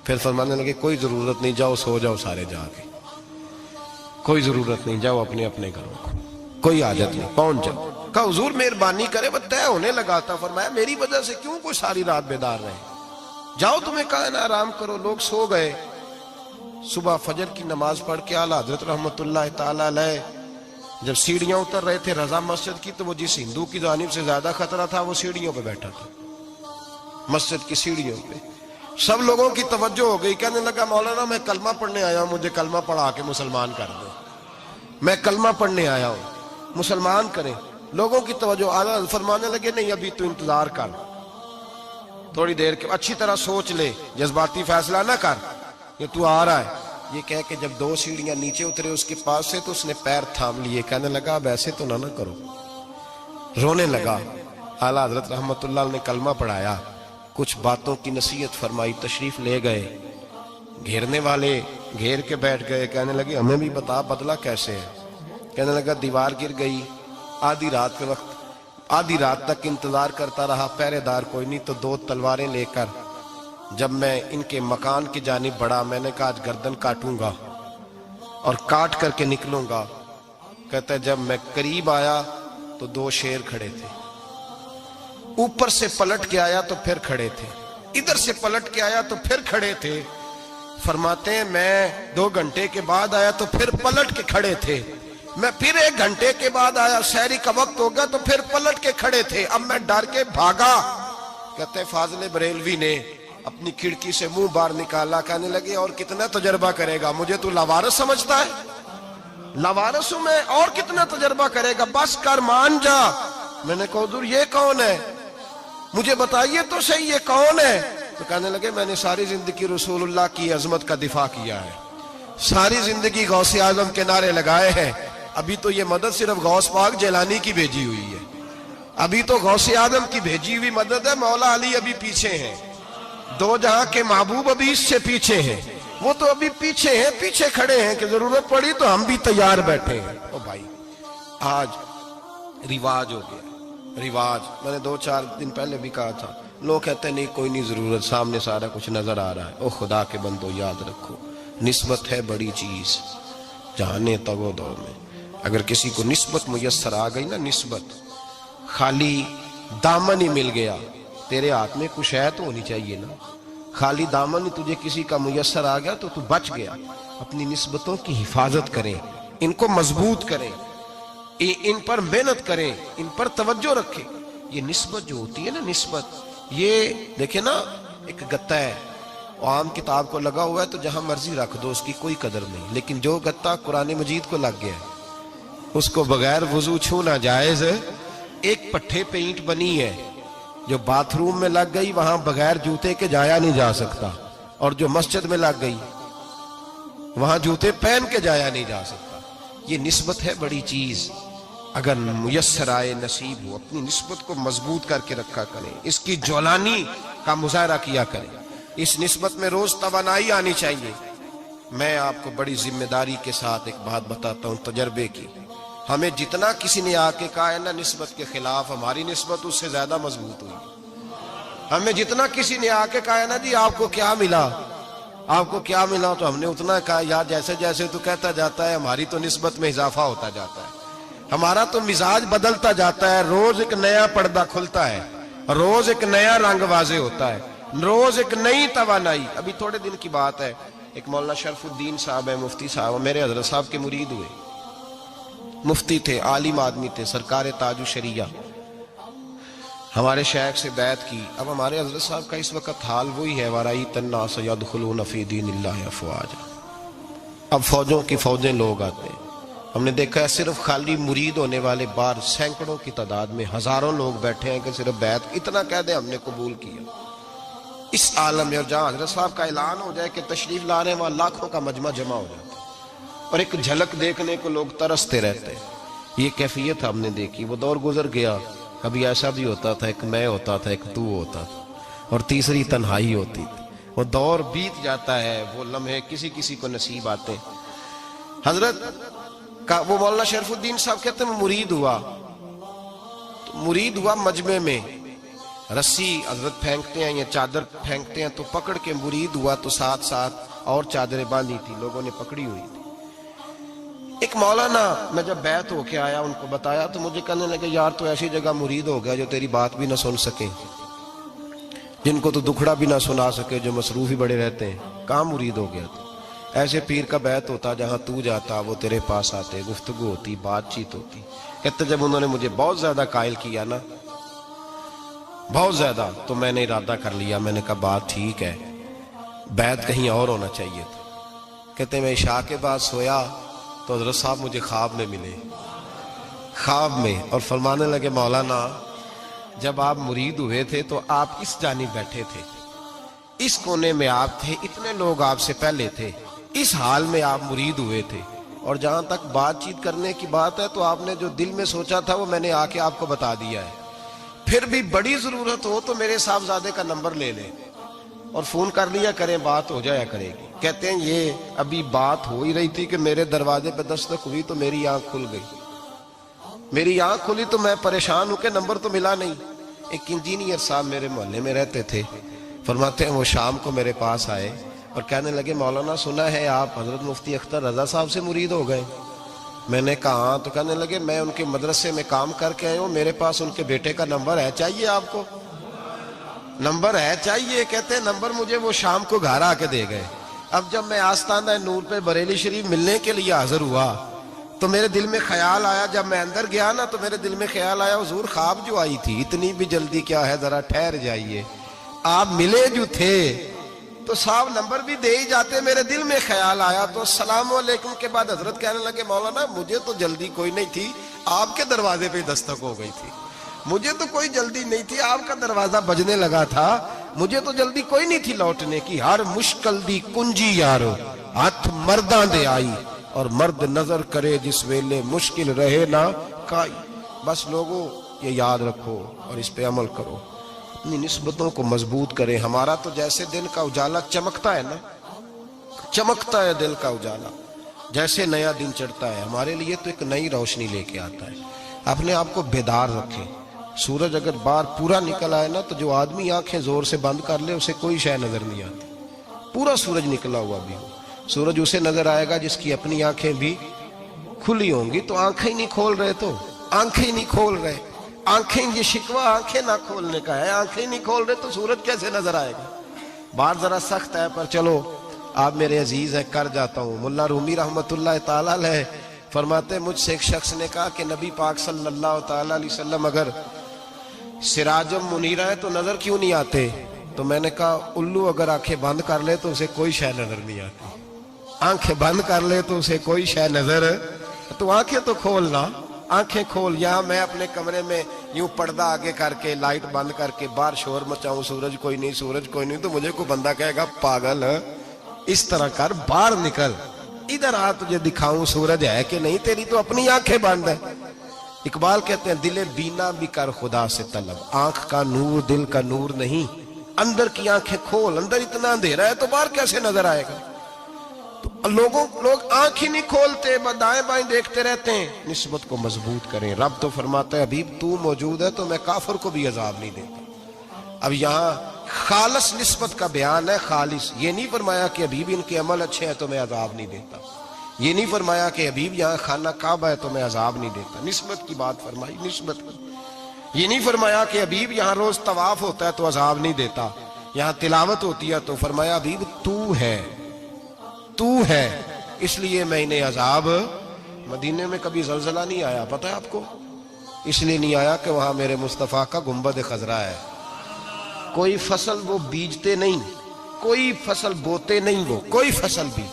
پھر فرمانے لگے کوئی ضرورت نہیں، جاؤ سو جاؤ سارے جا کے، کوئی ضرورت نہیں، جاؤ اپنے اپنے گھروں کو، کوئی حاجت نہیں، پہنچ جاؤ۔ کہا حضور مہربانی کرے، وہ طے ہونے لگا تھا۔ فرمایا میری وجہ سے کیوں کوئی ساری رات بیدار رہے، جاؤ تمہیں کہا نا آرام کرو۔ لوگ سو گئے۔ صبح فجر کی نماز پڑھ کے اعلیٰ حضرت رحمت اللہ تعالی علیہ جب سیڑھیاں اتر رہے تھے رضا مسجد کی، تو وہ جس ہندو کی جانب سے زیادہ خطرہ تھا وہ سیڑھیوں پہ بیٹھا تھا، مسجد کی سیڑھیوں پہ۔ سب لوگوں کی توجہ ہو گئی، کہنے لگا مولانا میں کلمہ پڑھنے آیا ہوں، مجھے کلمہ پڑھا کے مسلمان کر دو۔ میں کلمہ پڑھنے آیا ہوں، مسلمان کریں۔ لوگوں کی توجہ، اعلیٰ فرمانے لگے نہیں ابھی تو انتظار کر، تھوڑی دیر کے اچھی طرح سوچ لے، جذباتی فیصلہ نہ کر کہ تو آ رہا ہے۔ یہ کہہ کے جب 2 سیڑھیاں نیچے اترے اس کے پاس سے تو اس نے پیر تھام لیے، کہنے لگا اب ایسے تو نہ کرو، رونے لگا۔ اعلیٰ حضرت رحمت اللہ نے کلمہ پڑھایا، کچھ باتوں کی نصیحت فرمائی، تشریف لے گئے۔ گھیرنے والے گھیر کے بیٹھ گئے، کہنے لگے ہمیں بھی بتا بدلہ کیسے ہے۔ کہنے لگا دیوار گر گئی، آدھی رات کے وقت، آدھی رات تک انتظار کرتا رہا، پہرے دار کوئی نہیں، تو 2 تلواریں لے کر جب میں ان کے مکان کی جانب بڑھا، میں نے کہا آج گردن کاٹوں گا اور کاٹ کر کے نکلوں گا۔ کہتا ہے جب میں قریب آیا تو 2 شیر کھڑے تھے، اوپر سے پلٹ کے آیا تو پھر کھڑے تھے، ادھر سے پلٹ کے آیا تو پھر کھڑے تھے۔ فرماتے ہیں میں 2 گھنٹے کے بعد آیا تو پھر پلٹ کے کھڑے تھے، میں پھر 1 گھنٹے کے بعد آیا، سحری کا وقت ہو گیا تو پھر پلٹ کے کھڑے تھے، اب میں ڈر کے بھاگا۔ کہتے ہیں فاضل بریلوی نے اپنی کھڑکی سے منہ باہر نکالا، کہنے لگے اور کتنا تجربہ کرے گا، مجھے تو لاوارث سمجھتا ہے، لاوارث ہوں میں، اور کتنا تجربہ کرے گا، بس کر مان جا۔ میں نے کہا حضور یہ کون ہے، مجھے بتائیے تو صحیح یہ کون ہے۔ تو کہنے لگے میں نے ساری زندگی رسول اللہ کی عظمت کا دفاع کیا ہے، ساری زندگی غوث اعظم کے نعرے لگائے ہیں، ابھی تو یہ مدد صرف غوث پاک جیلانی کی بھیجی ہوئی ہے، ابھی تو غوث اعظم کی بھیجی ہوئی مدد ہے، مولا علی ابھی پیچھے ہیں، 2 جہاں کے محبوب ابھی اس سے پیچھے ہیں، وہ تو ابھی پیچھے ہیں، پیچھے کھڑے ہیں کہ ضرورت پڑی تو ہم بھی تیار بیٹھے ہیں۔ او بھائی آج رواج ہو گیا، رواج، میں نے 2-4 دن پہلے بھی کہا تھا، لوگ کہتے ہیں نہیں کوئی نہیں ضرورت، سامنے سارا کچھ نظر آ رہا ہے۔ او خدا کے بندو یاد رکھو، نسبت ہے بڑی چیز، جہانے تگو دو میں اگر کسی کو نسبت میسر آ گئی نا، نسبت، خالی دامن ہی مل گیا، تیرے ہاتھ میں کچھ ہے تو ہونی چاہیے نا، خالی دامن ہی تجھے کسی کا میسر آ گیا تو بچ گیا۔ اپنی نسبتوں کی حفاظت کریں، ان کو مضبوط کریں، ان پر محنت کریں، ان پر توجہ رکھیں۔ یہ نسبت جو ہوتی ہے نا، نسبت، یہ دیکھیں نا، ایک گتا ہے عام کتاب کو لگا ہوا ہے تو جہاں مرضی رکھ دو، اس کی کوئی قدر نہیں، لیکن جو گتا قرآن مجید کو لگ گیا ہے اس کو بغیر وضو چھونا جائز ہے۔ ایک پٹھے پہ اینٹ بنی ہے، جو باتھ روم میں لگ گئی وہاں بغیر جوتے کے جایا نہیں جا سکتا، اور جو مسجد میں لگ گئی وہاں جوتے پہن کے جایا نہیں جا سکتا۔ یہ نسبت ہے بڑی چیز، اگر میسر آئے نصیب ہو، اپنی نسبت کو مضبوط کر کے رکھا کریں، اس کی جولانی کا مظاہرہ کیا کریں، اس نسبت میں روز توانائی آنی چاہیے۔ میں آپ کو بڑی ذمہ داری کے ساتھ ایک بات بتاتا ہوں تجربے کی، ہمیں جتنا کسی نے آ کے کہا ہے نا نسبت کے خلاف، ہماری نسبت اس سے زیادہ مضبوط ہوئی۔ ہمیں جتنا کسی نے آ کے کہا ہے نا جی آپ کو کیا ملا، آپ کو کیا ملا، تو ہم نے اتنا کہا یار جیسے جیسے تو کہتا جاتا ہے ہماری تو نسبت میں اضافہ ہوتا جاتا ہے، ہمارا تو مزاج بدلتا جاتا ہے، روز ایک نیا پردہ کھلتا ہے، روز ایک نیا رنگ واضح ہوتا ہے، روز ایک نئی توانائی۔ ابھی تھوڑے دن کی بات ہے، ایک مولانا شرف الدین صاحب ہے، مفتی صاحب، میرے حضرت صاحب کے مرید ہوئے، مفتی تھے، عالم آدمی تھے، سرکار تاج الشریعہ، ہمارے شیخ سے بیعت کی۔ اب ہمارے حضرت صاحب کا اس وقت حال وہی ہے، وَرَأَيْتَ النَّاسَ يَدْخُلُونَ فِي دِينِ اللَّهِ أَفْوَاجًا، اب فوجوں کی فوجیں لوگ آتے ہیں۔ ہم نے دیکھا ہے صرف خالی مرید ہونے والے بار سینکڑوں کی تعداد میں ہزاروں لوگ بیٹھے ہیں کہ صرف بیعت اتنا کہہ دیں ہم نے قبول کیا۔ اس عالم میں، اور جہاں حضرت صاحب کا اعلان ہو جائے کہ تشریف لا رہے ہیں، وہاں لاکھوں کا مجمع جمع ہو جاتا ہے، اور ایک جھلک دیکھنے کو لوگ ترستے رہتے ہیں۔ یہ کیفیت ہم نے دیکھی، وہ دور گزر گیا، کبھی ایسا بھی ہوتا تھا ایک میں ہوتا تھا، ایک تو ہوتا تھا، اور تیسری تنہائی ہوتی تھی۔ وہ دور بیت جاتا ہے، وہ لمحے کسی کسی کو نصیب آتے ہیں۔ حضرت کا وہ مولانا شرف الدین صاحب کہتے ہیں میں مرید ہوا مجمع میں، رسی حضرت پھینکتے ہیں یا چادر پھینکتے ہیں تو پکڑ کے مرید ہوا، تو ساتھ ساتھ اور چادریں باندھی تھی، لوگوں نے پکڑی ہوئی تھی۔ ایک مولانا، میں جب بیعت ہو کے آیا ان کو بتایا تو مجھے کہنے لگے یار تو ایسی جگہ مرید ہو گیا جو تیری بات بھی نہ سن سکیں، جن کو تو دکھڑا بھی نہ سنا سکے، جو مصروف ہی بڑے رہتے ہیں، کہاں مرید ہو گیا تو؟ ایسے پیر کا بیعت ہوتا جہاں تو جاتا وہ تیرے پاس آتے، گفتگو ہوتی، بات چیت ہوتی۔ کہتے جب انہوں نے مجھے بہت زیادہ قائل کیا نا، بہت زیادہ، تو میں نے ارادہ کر لیا، میں نے کہا بات ٹھیک ہے، بیعت کہیں اور ہونا چاہیے تھا۔ کہتے میں عشاء کے بعد سویا تو حضرت صاحب مجھے خواب میں ملے، خواب میں، اور فرمانے لگے مولانا جب آپ مرید ہوئے تھے تو آپ اس جانب بیٹھے تھے، اس کونے میں آپ تھے، اتنے لوگ آپ سے پہلے تھے، اس حال میں آپ مرید ہوئے تھے، اور جہاں تک بات چیت کرنے کی بات ہے تو آپ نے جو دل میں سوچا تھا وہ میں نے آ کے آپ کو بتا دیا ہے، پھر بھی بڑی ضرورت ہو تو میرے صاحبزادے کا نمبر لے لیں اور فون کر لیا کریں، بات ہو جایا کرے گی۔ کہتے ہیں یہ ابھی بات ہو ہی رہی تھی کہ میرے دروازے پہ دستک ہوئی تو میری آنکھ کھل گئی، میری آنکھ کھلی تو میں پریشان ہوں کہ نمبر تو ملا نہیں۔ ایک انجینئر صاحب میرے محلے میں رہتے تھے، فرماتے ہیں وہ شام کو میرے پاس آئے اور کہنے لگے مولانا سنا ہے آپ حضرت مفتی اختر رضا صاحب سے مرید ہو گئے؟ میں نے کہا ہاں۔ تو کہنے لگے میں ان کے مدرسے میں کام کر کے آئے ہوں، میرے پاس ان کے بیٹے کا نمبر ہے، چاہیے آپ کو؟ نمبر ہے چاہیے؟ کہتے ہیں نمبر مجھے وہ شام کو گھر آ کے دے گئے۔ اب جب میں آستانہ نور پہ بریلی شریف ملنے کے لیے حاضر ہوا تو میرے دل میں خیال آیا، جب میں اندر گیا نا تو میرے دل میں خیال آیا حضور خواب جو آئی تھی اتنی بھی جلدی کیا ہے، ذرا ٹھہر جائیے، آپ ملے جو تھے تو صاحب نمبر بھی دے ہی جاتے۔ میرے دل میں خیال آیا تو السلام علیکم کے بعد حضرت کہنے لگے مولانا مجھے تو جلدی کوئی نہیں تھی، آپ کے دروازے پہ دستک ہو گئی تھی، مجھے تو کوئی جلدی نہیں تھی، آپ کا دروازہ بجنے لگا تھا، مجھے تو جلدی کوئی نہیں تھی لوٹنے کی۔ ہر مشکل دی کنجی یارو ہاتھ مرداں دے آئی، اور مرد نظر کرے جس ویلے مشکل رہے نہ کائی۔ بس لوگوں یہ یاد رکھو اور اس پہ عمل کرو، اپنی نسبتوں کو مضبوط کریں۔ ہمارا تو جیسے دن کا اجالا چمکتا ہے نا، چمکتا ہے دل کا اجالا، جیسے نیا دن چڑھتا ہے ہمارے لیے تو ایک نئی روشنی لے کے آتا ہے۔ اپنے آپ کو بیدار رکھیں۔ سورج اگر باہر پورا نکل آئے نا تو جو آدمی آنکھیں زور سے بند کر لے اسے کوئی شے نظر نہیں آتی، پورا سورج نکلا ہوا بھی ہو، سورج اسے نظر آئے گا جس کی اپنی آنکھیں بھی کھلی ہوں گی۔ تو آنکھیں نہیں کھول رہے، تو آنکھیں نہیں کھول رہے، آنکھیں، یہ شکوہ آنکھیں نہ کھولنے کا ہے، آنکھیں نہیں کھول رہے تو سورج کیسے نظر آئے گا؟ بات ذرا سخت ہے پر چلو آپ میرے عزیز ہیں کر جاتا ہوں۔ ملا رومی رحمت اللہ تعالیٰ علیہ فرماتے مجھ سے ایک شخص نے کہا کہ نبی پاک صلی اللہ تعالیٰ علیہ وسلم اگر سراجم منیرہ ہے تو نظر کیوں نہیں آتے؟ تو میں نے کہا الو اگر آنکھیں بند کر لے تو اسے کوئی شے نظر نہیں آتی، آنکھیں بند کر لے تو اسے کوئی شے نظر، تو آنکھیں تو کھولنا، آنکھیں کھول۔ یہاں میں اپنے کمرے میں یوں پردہ آگے کر کے لائٹ بند کر کے باہر شور مچاؤں سورج کوئی نہیں، سورج کوئی نہیں، تو مجھے کوئی بندہ کہے گا پاگل اس طرح کر، باہر نکل، ادھر آ تجھے دکھاؤں سورج ہے کہ نہیں، تیری تو اپنی آنکھیں بند ہے۔ اقبال کہتے ہیں دل بینا بھی کر خدا سے طلب، آنکھ کا نور دل کا نور نہیں، اندر کی آنکھیں کھول، اندر اتنا اندھیرا ہے تو باہر کیسے نظر آئے گا؟ تو لوگ آنکھ ہی نہیں کھولتے، دائیں بائیں دیکھتے رہتے ہیں۔ نسبت کو مضبوط کریں۔ رب تو فرماتا ہے حبیب تو موجود ہے تو میں کافر کو بھی عذاب نہیں دیتا۔ اب یہاں خالص نسبت کا بیان ہے، خالص، یہ نہیں فرمایا کہ حبیب ان کے عمل اچھے ہیں تو میں عذاب نہیں دیتا، یہ نہیں فرمایا کہ حبیب یہاں خانہ کعبہ ہے تو میں عذاب نہیں دیتا، نسبت کی بات فرمائی، نسبت کی۔ یہ نہیں فرمایا کہ حبیب یہاں روز طواف ہوتا ہے تو عذاب نہیں دیتا، یہاں تلاوت ہوتی ہے تو فرمایا حبیب تو ہے اس لیے میں انہیں عذاب۔ مدینے میں کبھی زلزلہ نہیں آیا، پتہ ہے آپ کو؟ اس لیے نہیں آیا کہ وہاں میرے مصطفیٰ کا گنبد خضرا ہے۔ کوئی فصل وہ بیجتے نہیں، کوئی فصل بوتے نہیں، وہ کوئی فصل بھی،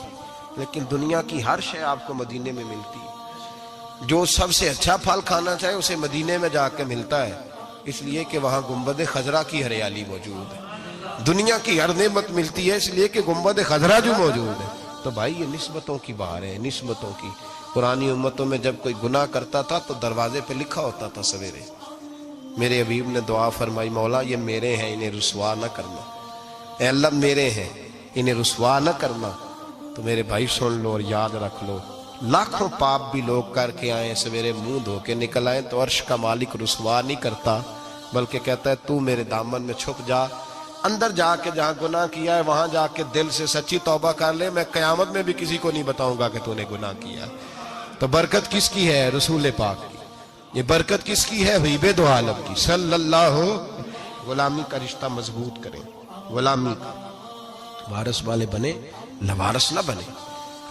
لیکن دنیا کی ہر شے آپ کو مدینے میں ملتی ہے۔ جو سب سے اچھا پھل کھانا چاہے اسے مدینے میں جا کے ملتا ہے، اس لیے کہ وہاں گنبد خضرا کی ہریالی موجود ہے۔ دنیا کی ہر نعمت ملتی ہے اس لیے کہ گنبد خضرا جو موجود ہے۔ تو بھائی یہ نسبتوں کی بہار ہے، نسبتوں کی۔ پرانی امتوں میں جب کوئی گناہ کرتا تھا تو دروازے پہ لکھا ہوتا تھا سویرے، میرے حبیب نے دعا فرمائی مولا یہ میرے ہیں انہیں رسوا نہ کرنا، اے اللہ میرے ہیں انہیں رسوا نہ کرنا۔ تو میرے بھائی سن لو اور یاد رکھ لو، لاکھوں پاپ بھی لوگ کر کے آئیں، سویرے منہ دھو کے نکل آئیں تو عرش کا مالک رسوا نہیں کرتا، بلکہ کہتا ہے تو میرے دامن میں چھپ جا، اندر جا کے جہاں گناہ کیا ہے وہاں جا کے دل سے سچی توبہ کر لے، میں قیامت میں بھی کسی کو نہیں بتاؤں گا کہ تو نے گناہ کیا۔ تو برکت کس کی ہے؟ رسول پاک کی۔ یہ برکت کس کی ہے؟ حبیب دو عالم کی صلی اللہ۔ غلامی کا رشتہ مضبوط کریں، غلامی کا، وارث والے بنے، لوارث نہ بنے،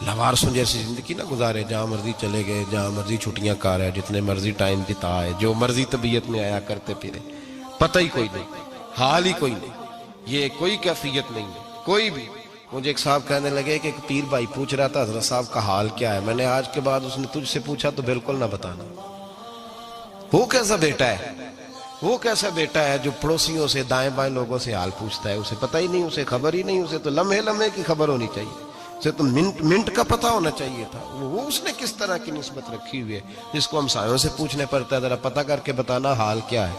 لوارثوں جیسی زندگی نہ گزارے، جہاں مرضی چلے گئے، جہاں مرضی چھٹیاں کار ہے، جتنے مرضی ٹائم بتا ہے، جو مرضی طبیعت میں آیا کرتے پھرے، پتہ ہی کوئی نہیں، حال ہی کوئی نہیں، یہ کوئی کیفیت نہیں ہے، کوئی بھی۔ مجھے ایک صاحب کہنے لگے کہ ایک پیر بھائی پوچھ رہا تھا حضرت صاحب کا حال کیا ہے. میں نے آج کے بعد اس نے تجھ سے پوچھا تو بالکل نہ بتانا. وہ کیسا بیٹا ہے, وہ کیسا بیٹا ہے جو پڑوسیوں سے دائیں بائیں لوگوں سے حال پوچھتا ہے, اسے پتہ ہی نہیں, اسے خبر ہی نہیں, اسے تو لمحے لمحے کی خبر ہونی چاہیے, اسے تو منٹ منٹ کا پتہ ہونا چاہیے تھا. وہ اس نے کس طرح کی نسبت رکھی ہوئی ہے جس کو ہم سایوں سے پوچھنے پڑتا ہے ذرا پتہ کر کے بتانا حال کیا ہے.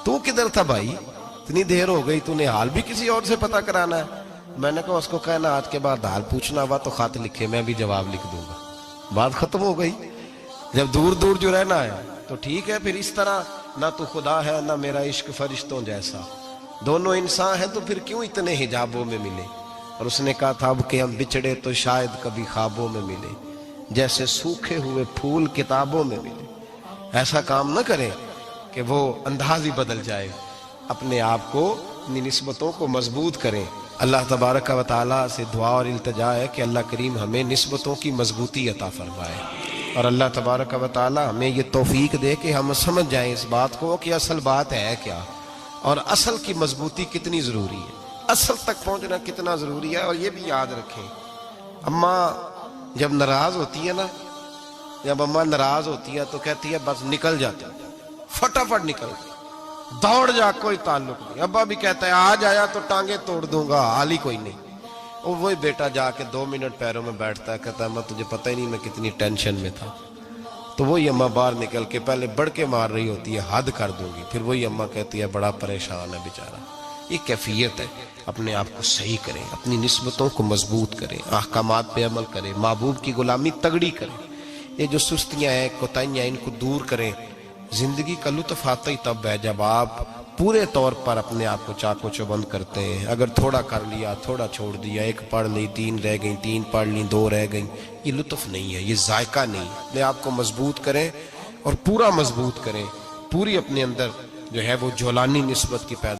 تو کدھر تھا بھائی, اتنی دیر ہو گئی, تو نے حال بھی کسی اور سے پتہ کرانا ہے. میں نے کہا اس کو کہنا آج کے بعد حال پوچھنا ہوا تو خط لکھے, میں بھی جواب لکھ دوں گا. بات ختم ہو گئی. جب دور دور جو رہنا ہے تو ٹھیک ہے, پھر اس طرح نہ تو خدا ہے نہ میرا عشق فرشتوں جیسا, دونوں انسان ہیں تو پھر کیوں اتنے حجابوں میں ملے. اور اس نے کہا تھا اب کہ ہم بچھڑے تو شاید کبھی خوابوں میں ملے, جیسے سوکھے ہوئے پھول کتابوں میں ملے. ایسا کام نہ کریں کہ وہ انداز ہی بدل جائے. اپنے آپ کو, اپنی نسبتوں کو مضبوط کریں. اللہ تبارک و تعالیٰ سے دعا اور التجا ہے کہ اللہ کریم ہمیں نسبتوں کی مضبوطی عطا فرمائے, اور اللہ تبارک و تعالیٰ ہمیں یہ توفیق دے کہ ہم سمجھ جائیں اس بات کو کہ اصل بات ہے کیا, اور اصل کی مضبوطی کتنی ضروری ہے, اصل تک پہنچنا کتنا ضروری ہے. اور یہ بھی یاد رکھیں, اماں جب ناراض ہوتی ہے نا, جب اماں ناراض ہوتی ہے تو کہتی ہے بس نکل جاتی, فٹافٹ نکل, دوڑ جا, کوئی تعلق نہیں. ابا بھی کہتا ہے آج آیا تو ٹانگیں توڑ دوں گا, حال ہی کوئی نہیں. اور وہی بیٹا جا کے 2 منٹ پیروں میں بیٹھتا ہے, کہتا ہے اماں تجھے پتہ ہی نہیں میں کتنی ٹینشن میں تھا. تو وہی اماں باہر نکل کے پہلے بڑھ کے مار رہی ہوتی ہے حد کر دوں گی, پھر وہی اماں کہتی ہے بڑا پریشان ہے بیچارہ. یہ کیفیت ہے. اپنے آپ کو صحیح کریں, اپنی نسبتوں کو مضبوط کریں, احکامات پہ عمل کریں, محبوب کی غلامی تگڑی کریں. یہ جو سستیاں ہیں, کوتاہیاں, ان کو دور کریں. زندگی کا لطف آتا ہی تب ہے جب آپ پورے طور پر اپنے آپ کو چاق و چوبند کرتے ہیں. اگر تھوڑا کر لیا, تھوڑا چھوڑ دیا, 1 پڑھ لی, 3 رہ گئیں, 3 پڑھ لیں, 2 رہ گئیں, یہ لطف نہیں ہے, یہ ذائقہ نہیں. اپنے آپ کو مضبوط کریں اور پورا مضبوط کریں, پوری اپنے اندر جو ہے وہ جولانی نسبت کی پیدا